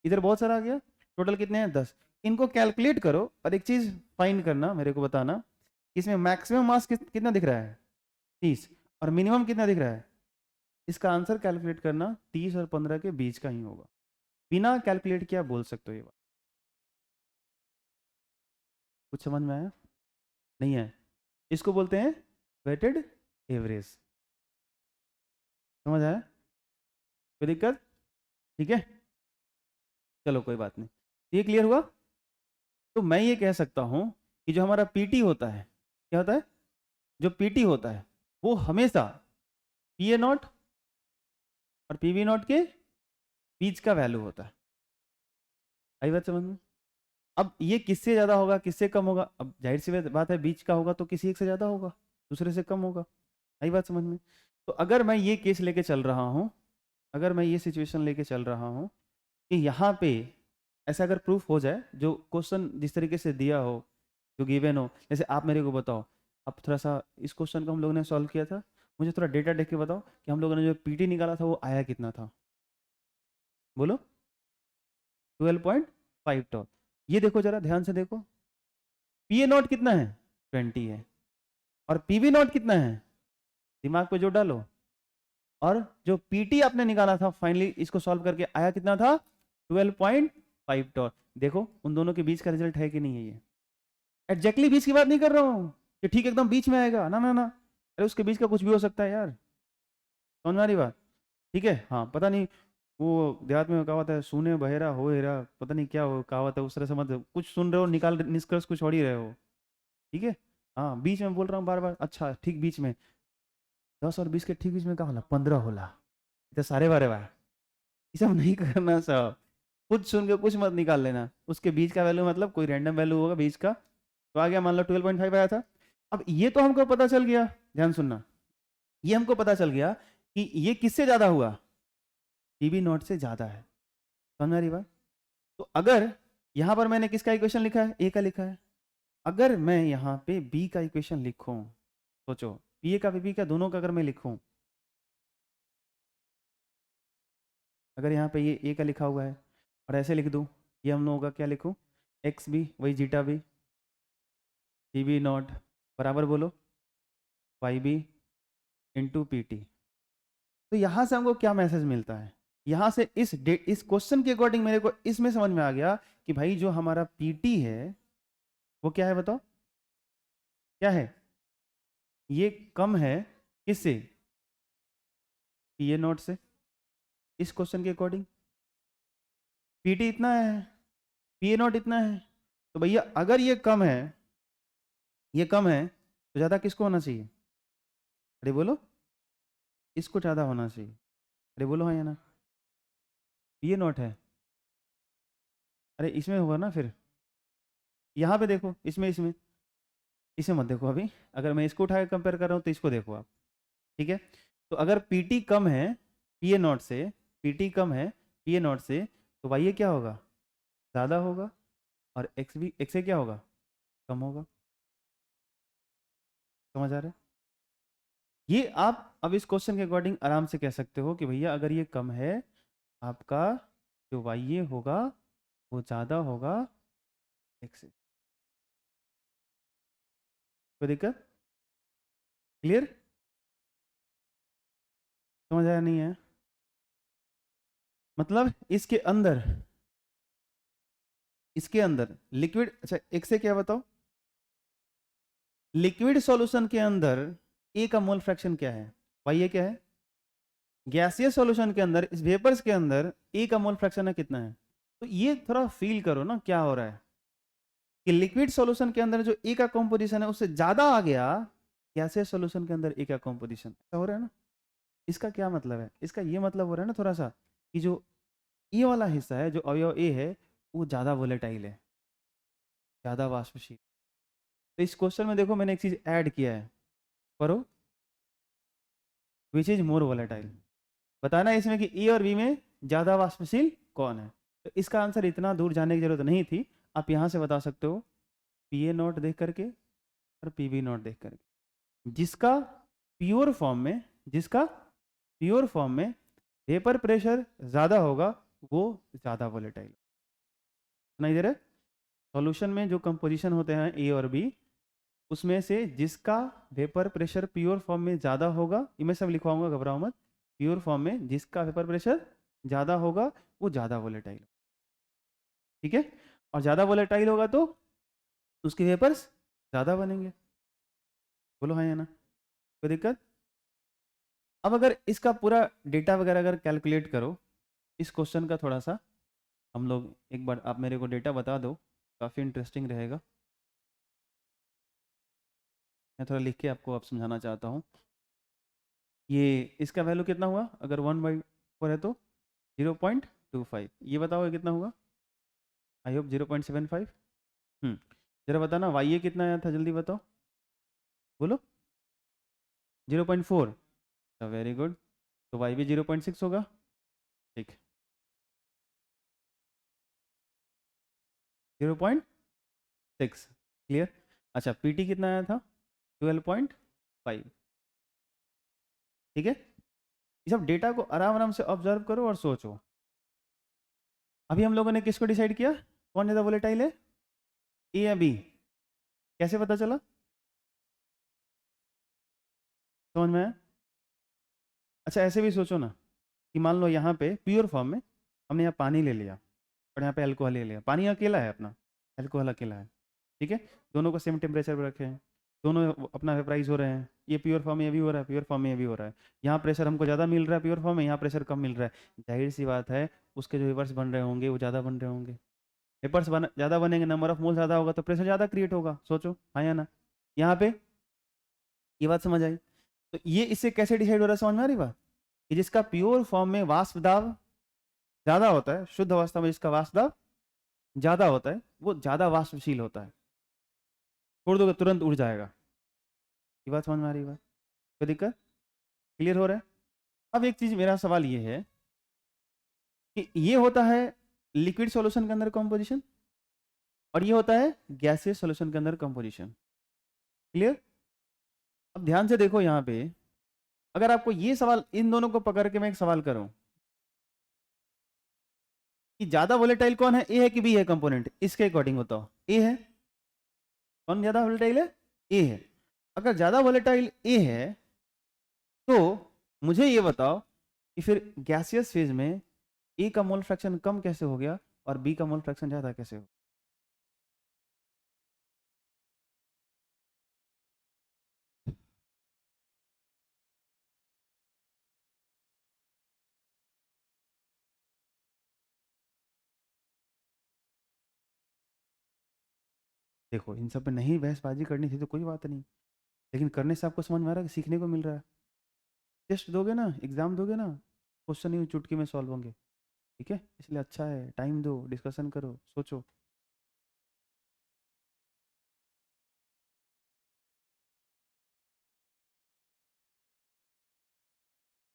इधर बहुत सारा आ गया, टोटल कितने हैं 10। इनको कैलकुलेट करो, और एक चीज फाइंड करना, मेरे को बताना, इसमें मैक्सिमम मास कितना दिख रहा है, 30, और मिनिमम कितना दिख रहा है। इसका आंसर कैलकुलेट करना 30 और 15 के बीच का ही होगा, बिना कैलकुलेट किया बोल सकते हो ये बात। कुछ समझ में आया? नहीं है? इसको बोलते हैं वेटेड एवरेज। समझ आया? कोई दिक्कत? ठीक है, चलो कोई बात नहीं, ये क्लियर हुआ। तो मैं ये कह सकता हूं कि जो हमारा पीटी होता है, क्या होता है, जो पीटी होता है वो हमेशा पी ए नॉट और पी वी नॉट के बीच का वैल्यू होता है। आई बात समझ में? अब ये किससे ज्यादा होगा किससे कम होगा, अब जाहिर सी बात है बीच का होगा तो किसी एक से ज्यादा होगा, दूसरे से कम होगा। आई बात समझ में? तो अगर मैं ये केस लेके चल रहा हूं, अगर मैं ये सिचुएशन लेके चल रहा हूं कि यहाँ पे ऐसा अगर प्रूफ हो जाए, जो क्वेश्चन जिस तरीके से दिया हो, जो गिवन हो, जैसे आप मेरे को बताओ, आप थोड़ा सा इस क्वेश्चन को हम लोगों ने सॉल्व किया था, मुझे थोड़ा डेटा देख के बताओ कि हम लोगों ने जो पीटी निकाला था वो आया कितना था, बोलो। 12.5 टॉप। ये देखो जरा ध्यान से देखो, पी ए नॉट कितना है, 20 है, और पीवी नॉट कितना है, दिमाग पे जो डालो, और जो पीटी आपने निकाला था फाइनली इसको सॉल्व करके आया कितना था, 12.5 टॉप। देखो उन दोनों के बीच का रिजल्ट है कि नहीं है, ये एग्जैक्टली बीच की बात नहीं कर रहा हूँ कि ठीक एकदम बीच में आएगा, ना ना ना, अरे उसके बीच का कुछ भी हो सकता है यार, समझ में आ रही बात, ठीक है। हाँ पता नहीं, वो देहात में कहावत है, सुने बहेरा हो हेरा, पता नहीं क्या हो कहावत है, उस तरह से मत कुछ सुन रहे हो निकाल निष्कर्ष कुछ छोड़ ही रहे हो, ठीक है। हाँ बीच में बोल रहा हूँ बार बार, अच्छा ठीक बीच में, 10 और 20 के ठीक बीच में कहा होला, 15 होला, तो सारे बारे बार ये सब नहीं करना सब, कुछ सुन के कुछ मत निकाल लेना, उसके बीच का वैल्यू मतलब कोई रैंडम वैल्यू होगा बीच का, तो आ गया मान लो 12.5 आया था। अब ये तो हमको पता चल गया, ध्यान सुनना, ये हमको पता चल गया कि ये किससे ज्यादा हुआ, पीवी नॉट से ज्यादा है, समझ आ रही बात। तो अगर यहां पर मैंने किसका इक्वेशन लिखा है, ए का लिखा है, अगर मैं यहाँ पे बी का इक्वेशन लिखूं, सोचो पी ए का बी का दोनों का अगर मैं लिखूं, अगर यहाँ पे ये ए का लिखा हुआ है और ऐसे लिख दूं, ये हम लोगों का क्या लिखूं, एक्स बी वही zeta B, P B naught बराबर बोलो Y B into P T. तो यहाँ से हमको क्या मैसेज मिलता है, यहाँ से इस क्वेश्चन के अकॉर्डिंग मेरे को इसमें समझ में आ गया कि भाई जो हमारा पीटी है वो क्या है बताओ, क्या है, ये कम है किससे, पी ए नॉट से, इस क्वेश्चन के अकॉर्डिंग पीटी इतना है, पी ए नॉट इतना है, तो भैया अगर ये कम है, ये कम है, तो ज़्यादा किसको होना चाहिए, अरे बोलो, इसको ज़्यादा होना चाहिए, अरे बोलो हाँ या ना, पी ए नॉट है, अरे इसमें होगा ना फिर, यहाँ पे देखो इसमें इसमें इसे मत देखो अभी, अगर मैं इसको उठा के कंपेयर कर रहा हूँ तो इसको देखो आप, ठीक है। तो अगर पीटी कम है पी ए नॉट से, पीटी कम है पी ए नॉट से, तो वाई ए क्या होगा, ज़्यादा होगा, और एक्स भी एक्स ए क्या होगा, कम होगा, समझ आ रहा है। ये आप अब इस क्वेश्चन के अकॉर्डिंग आराम से कह सकते हो कि भैया अगर ये कम है, आपका जो वाई ए होगा वो ज़्यादा होगा एक्स ए, कोई दिक्कत, क्लियर, समझ आया नहीं है, मतलब इसके अंदर लिक्विड, अच्छा एक से क्या बताओ, लिक्विड सॉल्यूशन के अंदर ए का मोल फ्रैक्शन क्या है, वाई ए क्या है, गैसियस सॉल्यूशन के अंदर इस वेपर्स के अंदर ए का मोल फ्रैक्शन है कितना है। तो ये थोड़ा फील करो ना क्या हो रहा है, कि लिक्विड सॉल्यूशन के अंदर जो ए का कॉम्पोजिशन है उससे ज्यादा आ गया, गैसियस सॉल्यूशन के अंदर ए का कॉम्पोजिशन ऐसा हो रहा है ना। इसका क्या मतलब है, इसका ये मतलब हो रहा है ना थोड़ा सा, कि जो ए वाला हिस्सा है जो अवयव ए है वो ज्यादा वोलेटाइल है, ज्यादा वाष्पशील। तो इस क्वेश्चन में देखो मैंने एक चीज ऐड किया है, करो, विच इज मोर वोलेटाइल, बताना है इसमें कि ए और बी में ज्यादा वाष्पशील कौन है। तो इसका आंसर इतना दूर जाने की जरूरत नहीं थी, आप यहाँ से बता सकते हो, पी ए नॉट देख करके और पी बी नॉट देख करके, जिसका प्योर फॉर्म में, जिसका प्योर फॉर्म में वेपर प्रेशर ज़्यादा होगा वो ज़्यादा वोलेटाइल, सुनाई दे रहा है। सॉल्यूशन में जो कंपोजिशन होते हैं ए और बी, उसमें से जिसका वेपर प्रेशर प्योर फॉर्म में ज़्यादा होगा, ये मैं सब लिखवाऊंगा घबराओ मत, प्योर फॉर्म में जिसका वेपर प्रेशर ज़्यादा होगा वो ज़्यादा वोलेटाइल, ठीक है। और ज़्यादा वोलेटाइल होगा तो उसके वेपर्स ज़्यादा बनेंगे, बोलो हाँ या ना, कोई दिक्कत। अब अगर इसका पूरा डेटा वगैरह अगर कैलकुलेट करो, इस क्वेश्चन का थोड़ा सा हम लोग एक बार, आप मेरे को डेटा बता दो, काफ़ी इंटरेस्टिंग रहेगा, मैं थोड़ा लिख के आपको अब समझाना चाहता हूँ। ये इसका वैल्यू कितना हुआ, अगर 1/4 है तो 0.25, ये बताओ ये कितना हुआ, आई होप 0.75। जरा बताना वाई ए कितना आया था, जल्दी बताओ, बोलो 0.4, वेरी गुड, तो वाई भी 0.6 होगा, ठीक, 0.6, क्लियर। अच्छा पीटी कितना आया था, 12.5, ठीक है, ये सब डेटा को आराम आराम से ऑब्जर्व करो और सोचो। अभी हम लोगों ने किसको डिसाइड किया, कौन ज्यादा वोलेटाइल है, ए या बी? कैसे पता चला, समझ में आया? अच्छा ऐसे भी सोचो ना कि मान लो यहाँ पे प्योर फॉर्म में हमने यहाँ पानी ले लिया और यहाँ पे अल्कोहल ले लिया, पानी अकेला है अपना, अल्कोहल अकेला है, ठीक है, दोनों को सेम टेम्परेचर पर रखे हैं, दोनों अपना वेपराइज हो रहे हैं, ये प्योर फॉर्म में ये भी हो रहा है, प्योर फॉर्म में ये भी हो रहा है, यहाँ प्रेशर हमको ज़्यादा मिल रहा है प्योर फॉर्म में, यहाँ प्रेशर कम मिल रहा है, जाहिर सी बात है उसके जो वेपर्स बन रहे होंगे वो ज़्यादा बन रहे होंगे, वेपर्स ज़्यादा बनेंगे, नंबर ऑफ मोल ज़्यादा होगा तो प्रेशर ज़्यादा क्रिएट होगा, सोचो हाँ या ना? यहाँ पे ये बात समझ आई? तो ये इससे कैसे डिसाइड हो रहा है, समझ में आ रही बात? कि जिसका प्योर फॉर्म में वाष्प दाब ज़्यादा होता है, शुद्ध अवस्था में जिसका वाष्प दाब ज़्यादा होता है वो ज़्यादा वाष्पशील होता है, छोड़ दोगे तुरंत उड़ जाएगा। ये बात समझ में आ रही बात? कोई दिक्कत, क्लियर हो रहा है? अब एक चीज़ मेरा सवाल ये है कि ये होता है लिक्विड सॉल्यूशन के अंदर कंपोजिशन और ये होता है गैसियस सॉल्यूशन के अंदर कंपोजिशन, क्लियर? अब ध्यान से देखो यहाँ पे, अगर आपको ये सवाल, इन दोनों को पकड़ के मैं एक सवाल करूं कि ज्यादा वोलेटाइल कौन है, ए है कि बी है कंपोनेंट, इसके अकॉर्डिंग बताओ, ए है। कौन ज्यादा वोलेटाइल है, ए है। अगर ज्यादा वोलेटाइल ए है तो मुझे ये बताओ कि फिर गैसियस फेज में ए का मोल फ्रैक्शन कम कैसे हो गया और बी का मोल फ्रैक्शन ज्यादा कैसे हो? देखो इन सब पे नहीं बहसबाजी करनी थी तो कोई बात नहीं, लेकिन करने से आपको समझ में आ रहा है कि सीखने को मिल रहा है। टेस्ट दोगे ना, एग्जाम दोगे ना, क्वेश्चन ही चुटकी में सॉल्व होंगे, ठीक है, इसलिए अच्छा है टाइम दो, डिस्कशन करो, सोचो।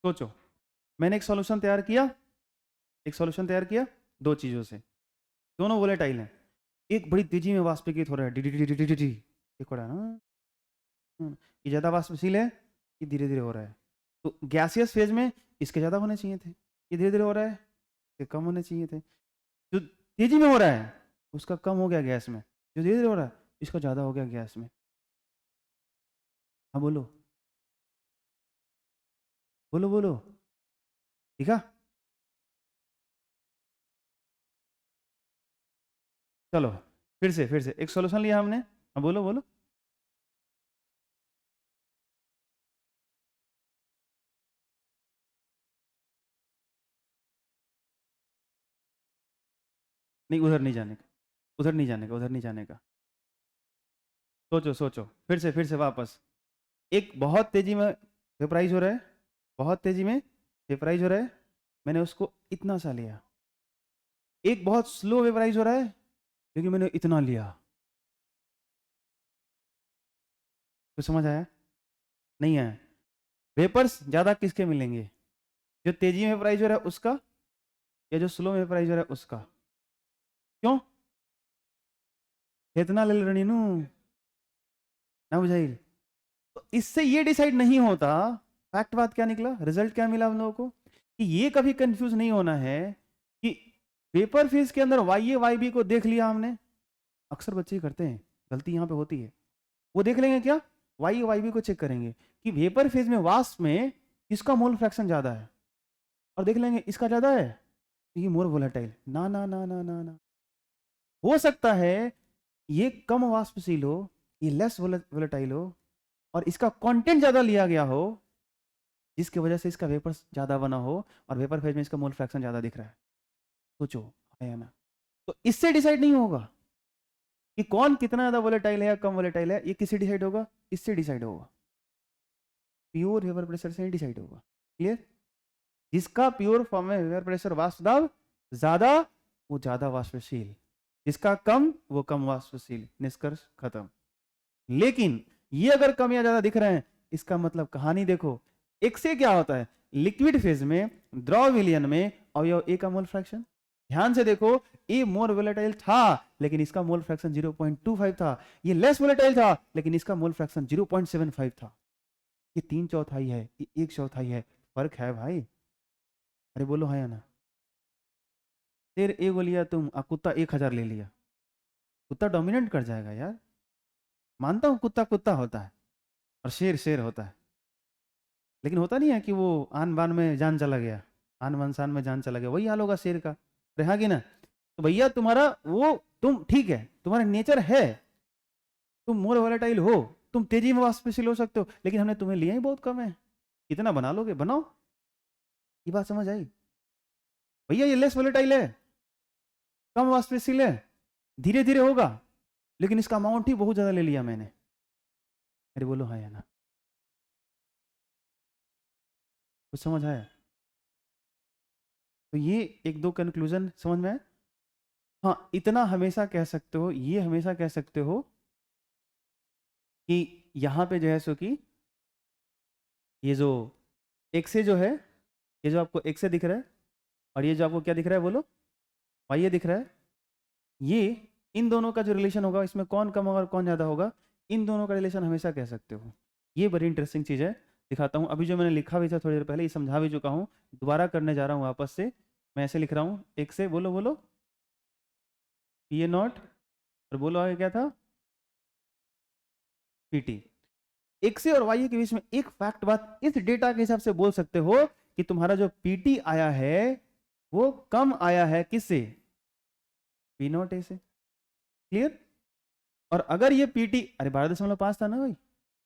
सोचो, मैंने एक सॉल्यूशन तैयार किया, एक सॉल्यूशन तैयार किया दो चीजों से, दोनों वोलेटाइल हैं, एक बड़ी तेजी में वाष्पीकृत हो रहा है D D D D D D D, एक हो रहा है ना, ये ज्यादा वाष्पशील है, ये धीरे धीरे हो रहा है, तो गैसियस फेज में इसके ज्यादा होने चाहिए थे, ये धीरे धीरे हो रहा है, ये कम होने चाहिए थे, जो तेजी में हो रहा है उसका कम हो गया गैस में, जो धीरे धीरे हो रहा है इसका ज्यादा हो गया गैस में। हाँ बोलो बोलो बोलो, ठीक है, चलो फिर से एक सॉल्यूशन लिया हमने, हाँ बोलो बोलो। नहीं उधर नहीं जाने का, उधर नहीं जाने का, उधर नहीं जाने का, सोचो सोचो, फिर से वापस, एक बहुत तेजी में वेपराइज हो रहा है, बहुत तेजी में वेपराइज हो रहा है, मैंने उसको इतना सा लिया, एक बहुत स्लो वेपराइज हो रहा है लेकिन मैंने इतना लिया, तो समझ आया नहीं आया? वेपर्स ज्यादा किसके मिलेंगे, जो तेजी में वेपराइज हो रहा है उसका या जो स्लो में वेपराइज हो रहा है उसका? क्यों इतना ले रही नू ना बुझाई? तो इससे ये डिसाइड नहीं होता, फैक्ट बात क्या निकला, रिजल्ट क्या मिला हम लोगों को, कि ये कभी कंफ्यूज नहीं होना है कि पेपर फेज के अंदर वाई ए वाई बी को देख लिया हमने, अक्सर बच्चे करते हैं, गलती यहाँ पे होती है, वो देख लेंगे क्या, वाई ए वाई बी को चेक करेंगे कि वेपर फेज में वाष्प में किसका मोल फ्रैक्शन ज्यादा है और देख लेंगे इसका ज्यादा है तो ये मोर वोलेटाइल, ना ना ना ना ना ना, हो सकता है ये कम वाष्पशील हो, ये लेस वोलेटाइल हो और इसका कंटेंट ज्यादा लिया गया हो जिसकी वजह से इसका वेपर ज्यादा बना हो और वेपर फेज में इसका मोल फ्रैक्शन ज्यादा दिख रहा है। सोचो है ना? तो इससे डिसाइड नहीं होगा कि कौन कितना ज्यादा वोलेटाइल है या कम वोलेटाइल है, ये किससे डिसाइड होगा, इससे डिसाइड होगा, प्योर वेपर प्रेशर से डिसाइड होगा, क्लियर? जिसका प्योर फॉर्म में वेपर प्रेशर वाष्प दाब ज्यादा वो ज्यादा वाष्पशील, जिसका कम वो कम वाष्पशील, निष्कर्ष खत्म। लेकिन ये अगर कम या ज्यादा दिख रहे हैं इसका मतलब कहानी देखो, एक से क्या होता है, लिक्विड फेज में द्रव विलयन में अवयव ए का मोल फ्रैक्शन, ध्यान से देखो ए मोर वोलेटाइल था लेकिन इसका मोल फ्रैक्शन 0.25 था, ये लेस वोलेटाइल था लेकिन इसका मोल फ्रैक्शन 0.75 था, ये 3/4 है, ये 1/4 है, फर्क है भाई। अरे बोलो हाँ या ना। शेर एगो लिया तुम, कुत्ता 1000 ले लिया, कुत्ता डोमिनेट कर जाएगा यार। मानता हूँ कुत्ता कुत्ता होता है और शेर शेर होता है, लेकिन होता नहीं है कि वो आन बान में जान चला गया, आन बान शान में जान चला गया, वही हाल होगा शेर का। रहा कि ना। तो भैया तुम्हारा वो, तुम ठीक है, तुम्हारा नेचर है, तुम मोर वोलेटाइल हो, तुम तेजी में वाष्पशील हो सकते हो, लेकिन हमने तुम्हें लिया ही बहुत कम है। कितना बना लोगे, बनाओ। ये बात समझ आई भैया? ये लेस वोलेटाइल है, कम वाष्पशील है, धीरे धीरे होगा, लेकिन इसका अमाउंट ही बहुत ज्यादा ले लिया मैंने। अरे बोलो हाँ या ना। कुछ समझ आया? तो ये एक दो कंक्लूजन समझ में आए? हाँ, इतना हमेशा कह सकते हो, ये हमेशा कह सकते हो कि यहाँ पे जो है सो कि ये जो एक से जो है, ये जो आपको एक से दिख रहा है, और ये जो आपको क्या दिख रहा है बोलो, वाई ये दिख रहा है, ये इन दोनों का जो रिलेशन होगा, इसमें कौन कम होगा और कौन ज़्यादा होगा, इन दोनों का रिलेशन हमेशा कह सकते हो। ये बड़ी इंटरेस्टिंग चीज़ है, दिखाता हूँ। अभी जो मैंने लिखा भी था थोड़ी देर पहले, ये समझा भी चुका हूँ, दोबारा करने जा रहा हूँ वापस से। मैं ऐसे लिख रहा हूँ, एक से बोलो बोलो पी ए नॉट, और बोलो आगे क्या था, पी टी। एक्स और वाई के बीच में एक फैक्ट बात इस डेटा के हिसाब से बोल सकते हो कि तुम्हारा जो पीटी आया है वो कम आया है किससे, पी नॉट ए से। क्लियर? और अगर ये पीटी, अरे 12.5 था ना भाई,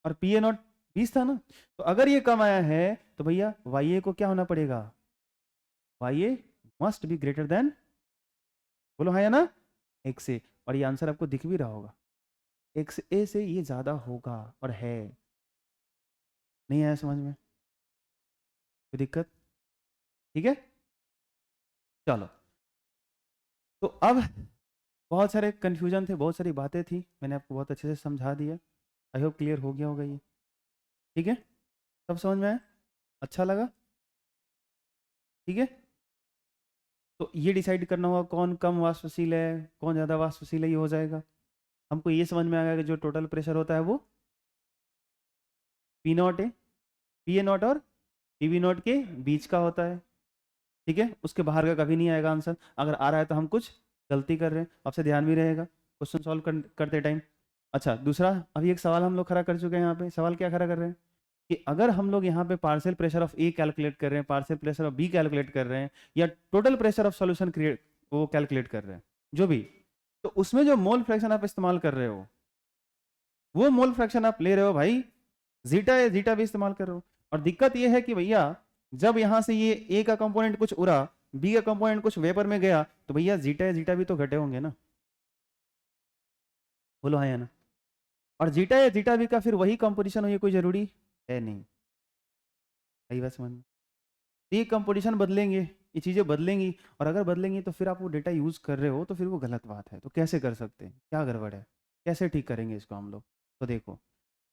और पी ए नॉट 20 था ना, तो अगर ये कम आया है तो भैया वाई ए को क्या होना पड़ेगा, Y A must be greater than, बोलो हाँ या ना, एक्स ए। और ये आंसर आपको दिख भी रहा होगा, एक्स ए से ये ज्यादा होगा, और है। नहीं आया समझ में? कोई दिक्कत? ठीक है, चलो। तो अब बहुत सारे कन्फ्यूजन थे, बहुत सारी बातें थी, मैंने आपको बहुत अच्छे से समझा दिया। आई होप क्लियर हो गया होगा ये। ठीक है, सब समझ में आया? अच्छा लगा? ठीक है, तो ये डिसाइड करना होगा कौन कम वाष्पशील है, कौन ज़्यादा वाष्पशील है, ये हो जाएगा। हमको ये समझ में आ गया कि जो टोटल प्रेशर होता है वो पी नॉट है, पी ए नॉट और पी वी नॉट के बीच का होता है। ठीक है, उसके बाहर का कभी नहीं आएगा आंसर। अगर आ रहा है तो हम कुछ गलती कर रहे हैं, आपसे ध्यान भी रहेगा क्वेश्चन सॉल्व करते टाइम। अच्छा, दूसरा, अभी एक सवाल हम लोग खड़ा कर चुके हैं यहाँ पे। सवाल क्या खड़ा कर रहे हैं कि अगर हम लोग यहाँ पे partial pressure of A calculate कर रहे हैं, partial pressure of B calculate कर रहे हैं, या total pressure of solution create वो कैलकुलेट कर रहे हैं, जो भी, तो उसमें जो मोल फ्रैक्शन आप इस्तेमाल कर रहे हो, वो मोल फ्रैक्शन आप ले रहे हो भाई जीटा या जीटा भी इस्तेमाल कर रहे हो। और दिक्कत ये है कि भैया जब यहां से ये ए का कंपोनेंट कुछ उड़ा, बी का कंपोनेंट कुछ वेपर में गया, तो भैया जीटा या जीटा भी तो घटे होंगे ना, बोलो हाँ या ना। और जीटा या जीटा भी का फिर वही कंपोजिशन हो, ये कोई जरूरी है नहीं। सही बात समझ में? ये कंपोजिशन बदलेंगे, ये चीज़ें बदलेंगी, और अगर बदलेंगी तो फिर आप वो डेटा यूज़ कर रहे हो तो फिर वो गलत बात है। तो कैसे कर सकते हैं, क्या गड़बड़ है, कैसे ठीक करेंगे इसको हम लोग? तो देखो,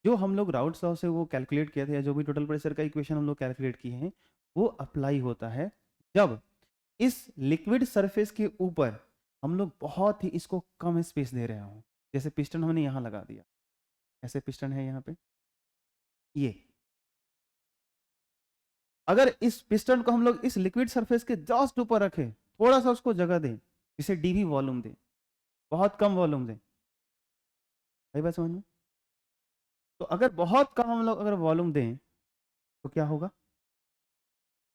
जो हम लोग राउट्स लॉ से वो कैलकुलेट किए थे, या जो भी टोटल प्रेशर का इक्वेशन हम लोग कैलकुलेट किए हैं, वो अप्लाई होता है जब इस लिक्विड सरफेस के ऊपर हम लोग बहुत ही इसको कम स्पेस दे रहे हों। जैसे पिस्टन हमने यहाँ लगा दिया, ऐसे पिस्टन है यहाँ पे, ये अगर इस पिस्टन को हम लोग इस लिक्विड सरफेस के जस्ट ऊपर रखें, थोड़ा सा उसको जगह दें, इसे डीवी वॉल्यूम दें, बहुत कम वॉल्यूम दें, सही बात समझ में? तो अगर बहुत कम हम लोग अगर वॉल्यूम दें तो क्या होगा,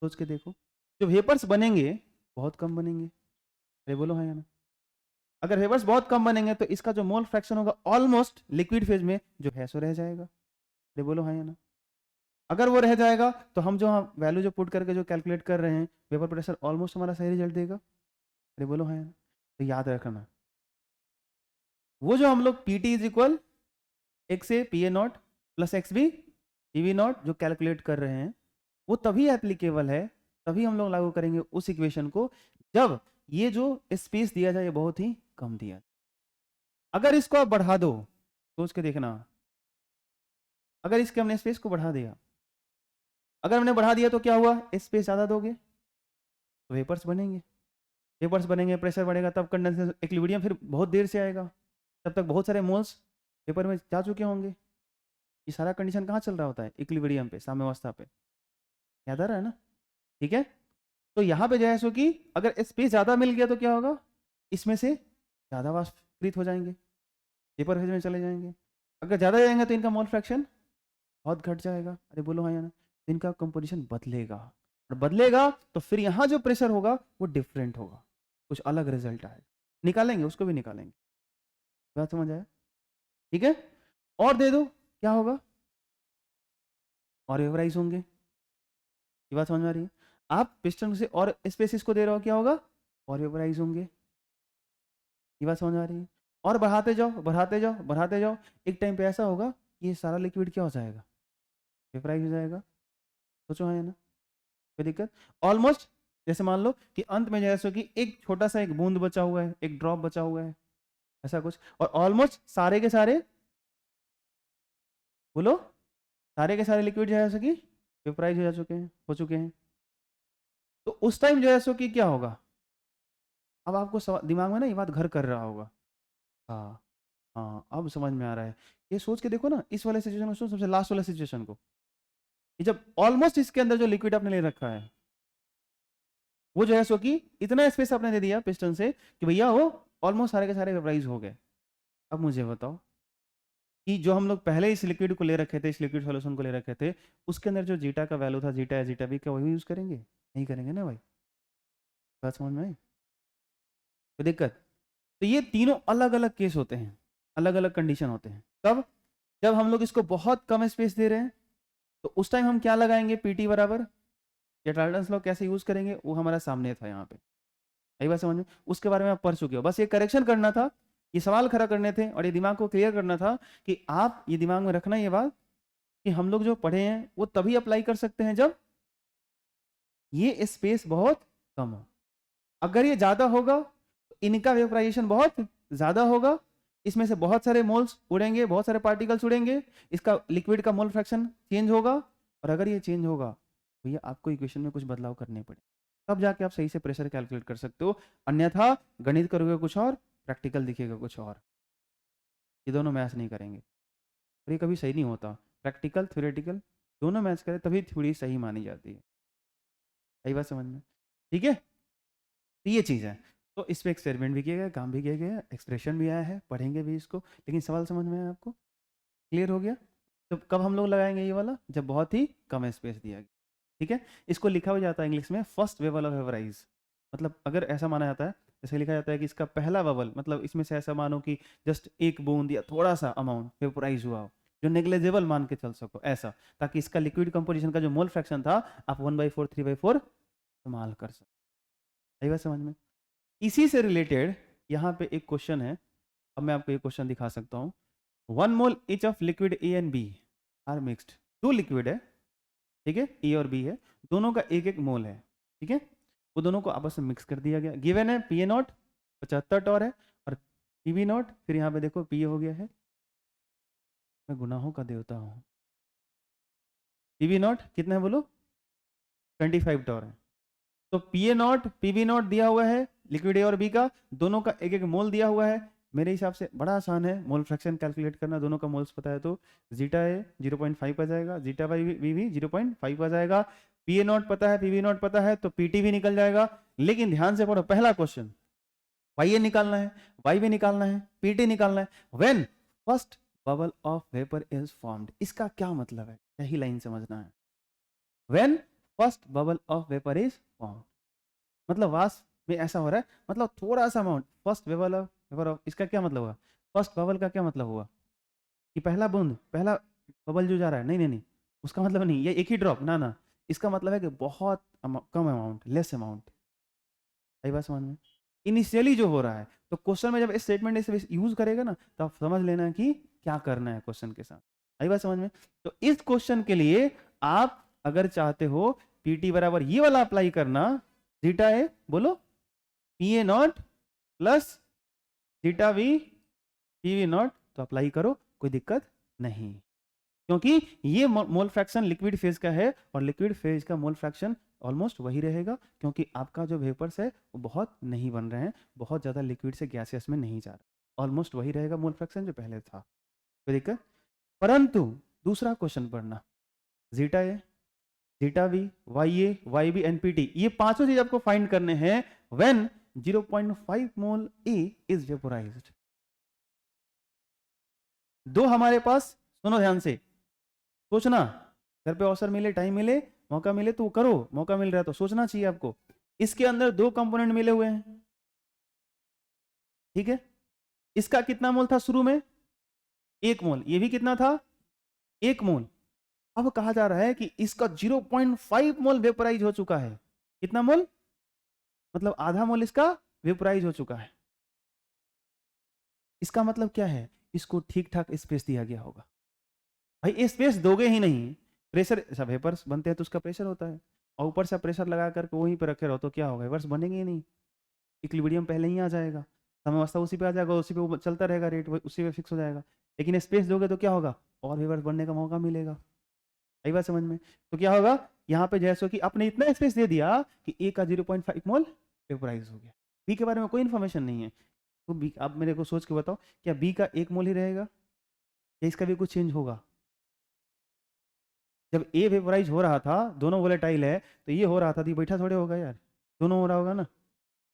सोच के देखो। जो वेपर्स बनेंगे बहुत कम बनेंगे, अरे बोलो हाँ या ना। अगर वेपर्स बहुत कम बनेंगे तो इसका जो मोल फ्रैक्शन होगा ऑलमोस्ट लिक्विड फेज में जो है सो रह जाएगा, अरे बोलो हाँ या ना। अगर वो रह जाएगा तो हम जो वैल्यू जो पुट करके जो कैलकुलेट कर रहे हैं, वेपर प्रेशर ऑलमोस्ट हमारा सही रिजल्ट देगा, अरे बोलो हाँ या ना। तो याद रखना, वो जो हम लोग P T is equal X A P A not plus X B P V naught जो कैलकुलेट कर रहे हैं, वो तभी एप्लीकेबल है, तभी हम लोग लागू करेंगे उस इक्वेशन को, जब ये जो स्पेस दिया जाए ये बहुत ही कम दिया। अगर इसको आप बढ़ा दो, सोच के देखना, अगर इसके हमने स्पेस को बढ़ा दिया, अगर हमने बढ़ा दिया तो क्या हुआ, स्पेस ज्यादा दोगे तो वेपर्स बनेंगे, वेपर्स बनेंगे, प्रेशर बढ़ेगा, तब कंडेंसेशन इक्विलिब्रियम फिर बहुत देर से आएगा, तब तक बहुत सारे मोल्स पेपर में जा चुके होंगे। ये सारा कंडीशन कहाँ चल रहा होता है? इक्विलिब्रियम पे, साम्यावस्था पे। याद आ रहा है ना? ठीक है, तो यहाँ पे जो है सो कि अगर स्पेस ज़्यादा मिल गया तो क्या होगा, इसमें से ज़्यादा वाष्पीकृत हो जाएंगे, पेपर फेज में चले जाएंगे। अगर ज़्यादा जाएंगे तो इनका मोल फ्रैक्शन बहुत घट जाएगा। अरे बोलो हाँ या ना? तो इनका कंपोजिशन बदलेगा, और बदलेगा तो फिर यहाँ जो प्रेशर होगा वो डिफरेंट होगा, कुछ अलग रिजल्ट आएगा। निकालेंगे, उसको भी निकालेंगे। बात समझ आया? ठीक है, और दे दो क्या होगा, और वेवराइज होंगे। ये बात समझ में आ रही है? आप पिस्टन से और स्पेसिस को दे रहे हो, क्या होगा, और वेवराइज होंगे। ये बात समझ में आ रही है? और बढ़ाते जाओ बढ़ाते जाओ बढ़ाते जाओ, एक टाइम पे ऐसा होगा कि ये सारा लिक्विड क्या हो जाएगा, वेपराइज हो जाएगा। सोचो हाँ या ना? कोई दिक्कत? ऑलमोस्ट जैसे मान लो कि अंत में जैसे कि एक छोटा सा एक बूंद बचा हुआ है, एक ड्रॉप बचा हुआ है, ऐसा कुछ, और ऑलमोस्ट सारे के सारे, बोलो, सारे के सारे लिक्विड जो है सो कि वेपराइज हो जा चुके हैं, हो चुके हैं। तो उस टाइम जो है सो कि क्या होगा, अब आपको दिमाग में ना ये बात घर कर रहा होगा। हाँ, हाँ अब समझ में आ रहा है। ये सोच के देखो ना, इस वाले सिचुएशन को, सबसे लास्ट वाले सिचुएशन को, ये जब ऑलमोस्ट इसके अंदर जो लिक्विड आपने ले रखा है, वो जो है सो कि इतना स्पेस आपने दे दिया पिस्टन से कि भैया वो ऑलमोस्ट सारे के सारे वेपराइज हो गए। अब मुझे बताओ कि जो हम लोग पहले इस लिक्विड को ले रखे थे, इस लिक्विड सॉल्यूशन को ले रखे थे, उसके अंदर जो जीटा का वैल्यू था, जीटा या जीटा बी, क्या वही यूज करेंगे? नहीं करेंगे ना भाई। बात समझ में आई? कोई दिक्कत? तो ये तीनों अलग अलग केस होते हैं, अलग अलग कंडीशन होते हैं। कब? जब हम लोग इसको बहुत कम स्पेस दे रहे हैं, तो उस टाइम हम क्या लगाएंगे, पीटी बराबर, या डाल्टन्स लॉ कैसे यूज करेंगे, वो हमारा सामने था यहाँ पे। यही बात समझ में? उसके बारे में आप पढ़ चुके हो, बस ये करेक्शन करना था, ये सवाल खड़ा करने थे, और ये दिमाग को क्लियर करना था कि आप ये दिमाग में रखना ये बात कि हम लोग जो पढ़े हैं वो तभी अप्लाई कर सकते हैं जब ये स्पेस बहुत कम हो। अगर ये ज्यादा होगा तो इनका वेपराइजेशन बहुत ज्यादा होगा, इसमें से बहुत सारे मोल्स उड़ेंगे, बहुत सारे पार्टिकल्स उड़ेंगे, इसका लिक्विड का मोल फ्रैक्शन चेंज होगा, और अगर ये चेंज होगा तो ये आपको इक्वेशन में कुछ बदलाव करने पड़े, तब जाके आप सही से प्रेशर कैलकुलेट कर सकते हो। अन्यथा गणित करोगे कुछ और, प्रैक्टिकल दिखेगा कुछ और, ये दोनों मैच नहीं करेंगे, और ये कभी सही नहीं होता। प्रैक्टिकल थ्योरेटिकल दोनों मैच करें तभी थ्योरी सही मानी जाती है। सही बात समझ में? ठीक है, तो ये चीज़ है। तो इस पे एक्सपेरिमेंट भी किया गया, काम भी किया गया, एक्सप्रेशन भी आया है, पढ़ेंगे भी इसको। लेकिन सवाल समझ में आया आपको? क्लियर हो गया? तो कब हम लोग लगाएंगे ये वाला, जब बहुत ही कम स्पेस दिया गया। ठीक है, इसको लिखा हो जाता है इंग्लिश में फर्स्ट वेवल ऑफ एवराइज। मतलब अगर ऐसा माना जाता है, जैसे लिखा जाता है कि इसका पहला बबल, मतलब इसमें से ऐसा मानो कि जस्ट एक बूंद या थोड़ा सा अमाउंट वेपोराइज हुआ हो, जो नेग्लेजेबल मान के चल सको, ऐसा, ताकि इसका लिक्विड कंपोजिशन का जो मोल फ्रैक्शन था आप 1/4 3/4 इस्तेमाल कर सको। सही बात समझ में? इसी से रिलेटेड यहाँ पे एक क्वेश्चन है, अब मैं आपको एक क्वेश्चन दिखा सकता हूँ। 1 mole each of liquid A and B are mixed. दो लिक्विड है, ठीक है, ए और बी है, दोनों का एक एक मोल है, ठीक है, वो दोनों को आपस में मिक्स कर दिया गया। गिवन है पी ए नॉट 75 टॉर है, और पी बी नॉट, फिर यहाँ पे देखो पी ए हो गया है, मैं गुनाहों का देवता हूँ, पी बी नॉट कितना है बोलो, 25 टॉर है। तो P A not P B naught दिया हुआ है, लिक्विड ए और बी का, दोनों का एक एक मोल दिया हुआ है। मेरे हिसाब से बड़ा आसान है मोल फ्रैक्शन कैलकुलेट करना, दोनों का मोल्स पता है तो जीटा ए 0.5 आ जाएगा, जीटा बाई बी भी 0.5 आ जाएगा, पी ए नॉट पता है, पी बी नॉट पता है, तो पी टी भी निकल जाएगा। लेकिन ध्यान से पढ़ो, पहला क्वेश्चन वाई ए निकालना है, वाई भी निकालना है, पी टी निकालना है। When first bubble of vapour is formed, इसका क्या मतलब है, यही लाइन समझना है। When first bubble of vapour is formed, मतलब वाष्प में ऐसा हो रहा है, मतलब थोड़ा सा amount, first bubble of vapour of, इसका क्या मतलब हुआ, फर्स्ट बबल का क्या मतलब हुआ कि पहला बूंद, पहला बबल जो जा रहा है, नहीं नहीं नहीं, उसका मतलब नहीं ये एक ही ड्रॉप, ना ना, इसका मतलब है कि बहुत कम अमाउंट, लेस अमाउंट। सही बात समझ में? इनिशियली जो हो रहा है, तो क्वेश्चन में जब इस स्टेटमेंट इसे यूज करेगा ना, तो आप समझ लेना कि क्या करना है क्वेश्चन के साथ। सही बात समझ में? तो इस क्वेश्चन के लिए आप अगर चाहते हो पीटी बराबर ये वाला अप्लाई करना, जीटा ए बोलो, P A not plus zeta we P V not, तो अप्लाई करो, कोई दिक्कत नहीं, क्योंकि ये मोल फ्रैक्शन लिक्विड फेज का है, और लिक्विड फेज का मोल फ्रैक्शन ऑलमोस्ट वही रहेगा, क्योंकि आपका जो वेपर्स है वो बहुत नहीं बन रहे हैं, बहुत ज़्यादा लिक्विड से गैसेस में नहीं जा रहा, ऑलमोस्ट वही रहेगा मोल फ्रैक्शन जो पहले था, कोई दिक्कत। परंतु दूसरा क्वेश्चन पढ़ना, zeta A, zeta B, Y A, Y B, NPT, ये पांचों चीज आपको फाइंड करने हैं व्हेन 0.5 मोल ए इज वेपोराइज्ड। दो हमारे पास, सुनो ध्यान से, सोचना, घर पे अवसर मिले, टाइम मिले, मौका मिले तो करो, मौका मिल रहा है तो सोचना चाहिए आपको। इसके अंदर दो कंपोनेंट मिले हुए हैं, ठीक है। इसका कितना मोल था शुरू में? 1 मोल। ये भी कितना था? 1 मोल। अब कहा जा रहा है कि इसका 0.5 मोल वेपोराइज हो चुका है। कितना मोल? मतलब आधा मोल इसका वेपोराइज हो चुका है। इसका मतलब क्या है? इसको ठीक ठाक स्पेस दिया गया होगा। भाई स्पेस दोगे ही नहीं, प्रेशर, सब वेपर्स बनते हैं तो उसका प्रेशर होता है, और ऊपर से प्रेशर लगा करके वहीं पे रखे रहो तो क्या होगा? वेपर्स बनेंगे ही नहीं, इक्विलिब्रियम पहले ही आ जाएगा, साम्यावस्था उसी पे आ जाएगा, उसी पे चलता रहेगा, रेट उसी पे फिक्स हो जाएगा। लेकिन स्पेस दोगे तो क्या होगा? और वेपर्स बनने का मौका मिलेगा। आई बात समझ में? तो क्या होगा यहाँ पे? जैसे कि आपने इतना स्पेस दे दिया कि ए का 0.5 मोल वेपोराइज हो गया। बी के बारे में कोई इन्फॉर्मेशन नहीं है, तो बी, आप मेरे को सोच के बताओ, क्या बी का 1 मोल ही रहेगा या इसका भी कुछ चेंज होगा? जब ए वेपोराइज हो रहा था, दोनों वोलेटाइल है, तो ये हो रहा था तो ये बैठा थोड़े होगा यार, दोनों हो रहा होगा ना।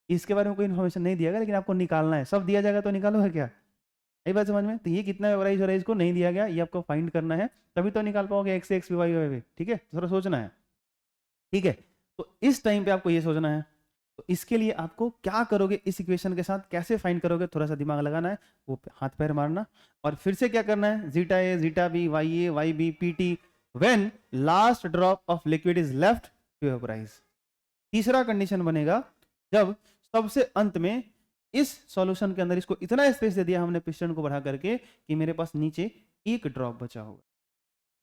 इसके बारे में कोई इन्फॉर्मेशन नहीं दिया गया, लेकिन आपको निकालना है, सब दिया जाएगा तो निकालोगे क्या? यही बात समझ में? तो ये कितना वेपोराइज हो रहा है इसको नहीं दिया गया, ये आपको फाइंड करना है, तभी तो निकाल पाओगे एक्स एक्स वाई वाई। ठीक है, थोड़ा सोचना है, ठीक है। तो इस टाइम पे आपको ये सोचना है, तो इसके लिए आपको क्या करोगे, इस इक्वेशन के साथ कैसे फाइंड करोगे, थोड़ा सा दिमाग लगाना है, वो हाथ पैर मारना, और फिर से क्या करना है, zeta A, zeta B, Y A, Y B, P T, when last drop of liquid is left to vaporize. तीसरा कंडीशन बनेगा जब सबसे अंत में इस सॉल्यूशन के अंदर इसको इतना स्पेस दे दिया हमने पिस्टन को बढ़ा करके कि मेरे पास नीचे एक ड्रॉप बचा होगा,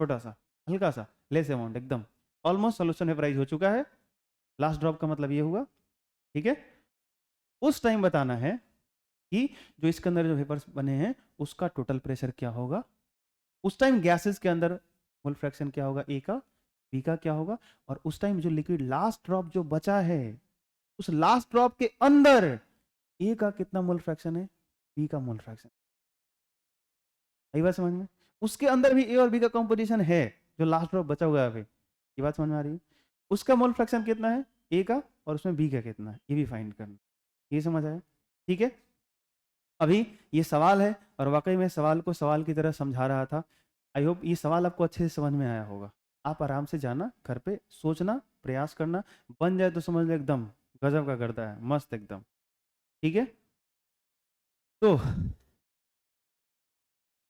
छोटा सा, हल्का सा, लेस अमाउंट, एकदम ऑलमोस्ट सॉल्यूशन वेपोराइज हो चुका है। लास्ट ड्रॉप का मतलब ये हुआ, ठीक है। उस टाइम बताना है कि जो इसके अंदर जो वेपर्स बने हैं उसका टोटल प्रेशर क्या होगा, उस टाइम गैसेस के अंदर मोल फ्रैक्शन क्या होगा ए का, बी का क्या होगा, और उस टाइम जो लिक्विड लास्ट ड्रॉप जो बचा है, उस लास्ट ड्रॉप के अंदर ए का कितना मोल फ्रैक्शन है, बी का मोल फ्रैक्शन। यही बात समझ में? उसके अंदर भी ए और बी का कंपोजिशन है, जो लास्ट ड्रॉप बचा हुआ है अभी, ये बात समझ में आ रही है? उसका मोल फ्रैक्शन कितना है ए का, और उसमें बी का कितना है, ये भी फाइंड करना। ये समझ आया? ठीक है। अभी ये सवाल है, और वाकई में सवाल को सवाल की तरह समझा रहा था। आई होप ये सवाल आपको अच्छे से समझ में आया होगा। आप आराम से जाना, घर पे सोचना, प्रयास करना, बन जाए तो समझ लो एकदम गजब का करता है, मस्त एकदम, ठीक है। तो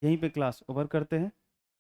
यहीं पे क्लास ओवर करते हैं।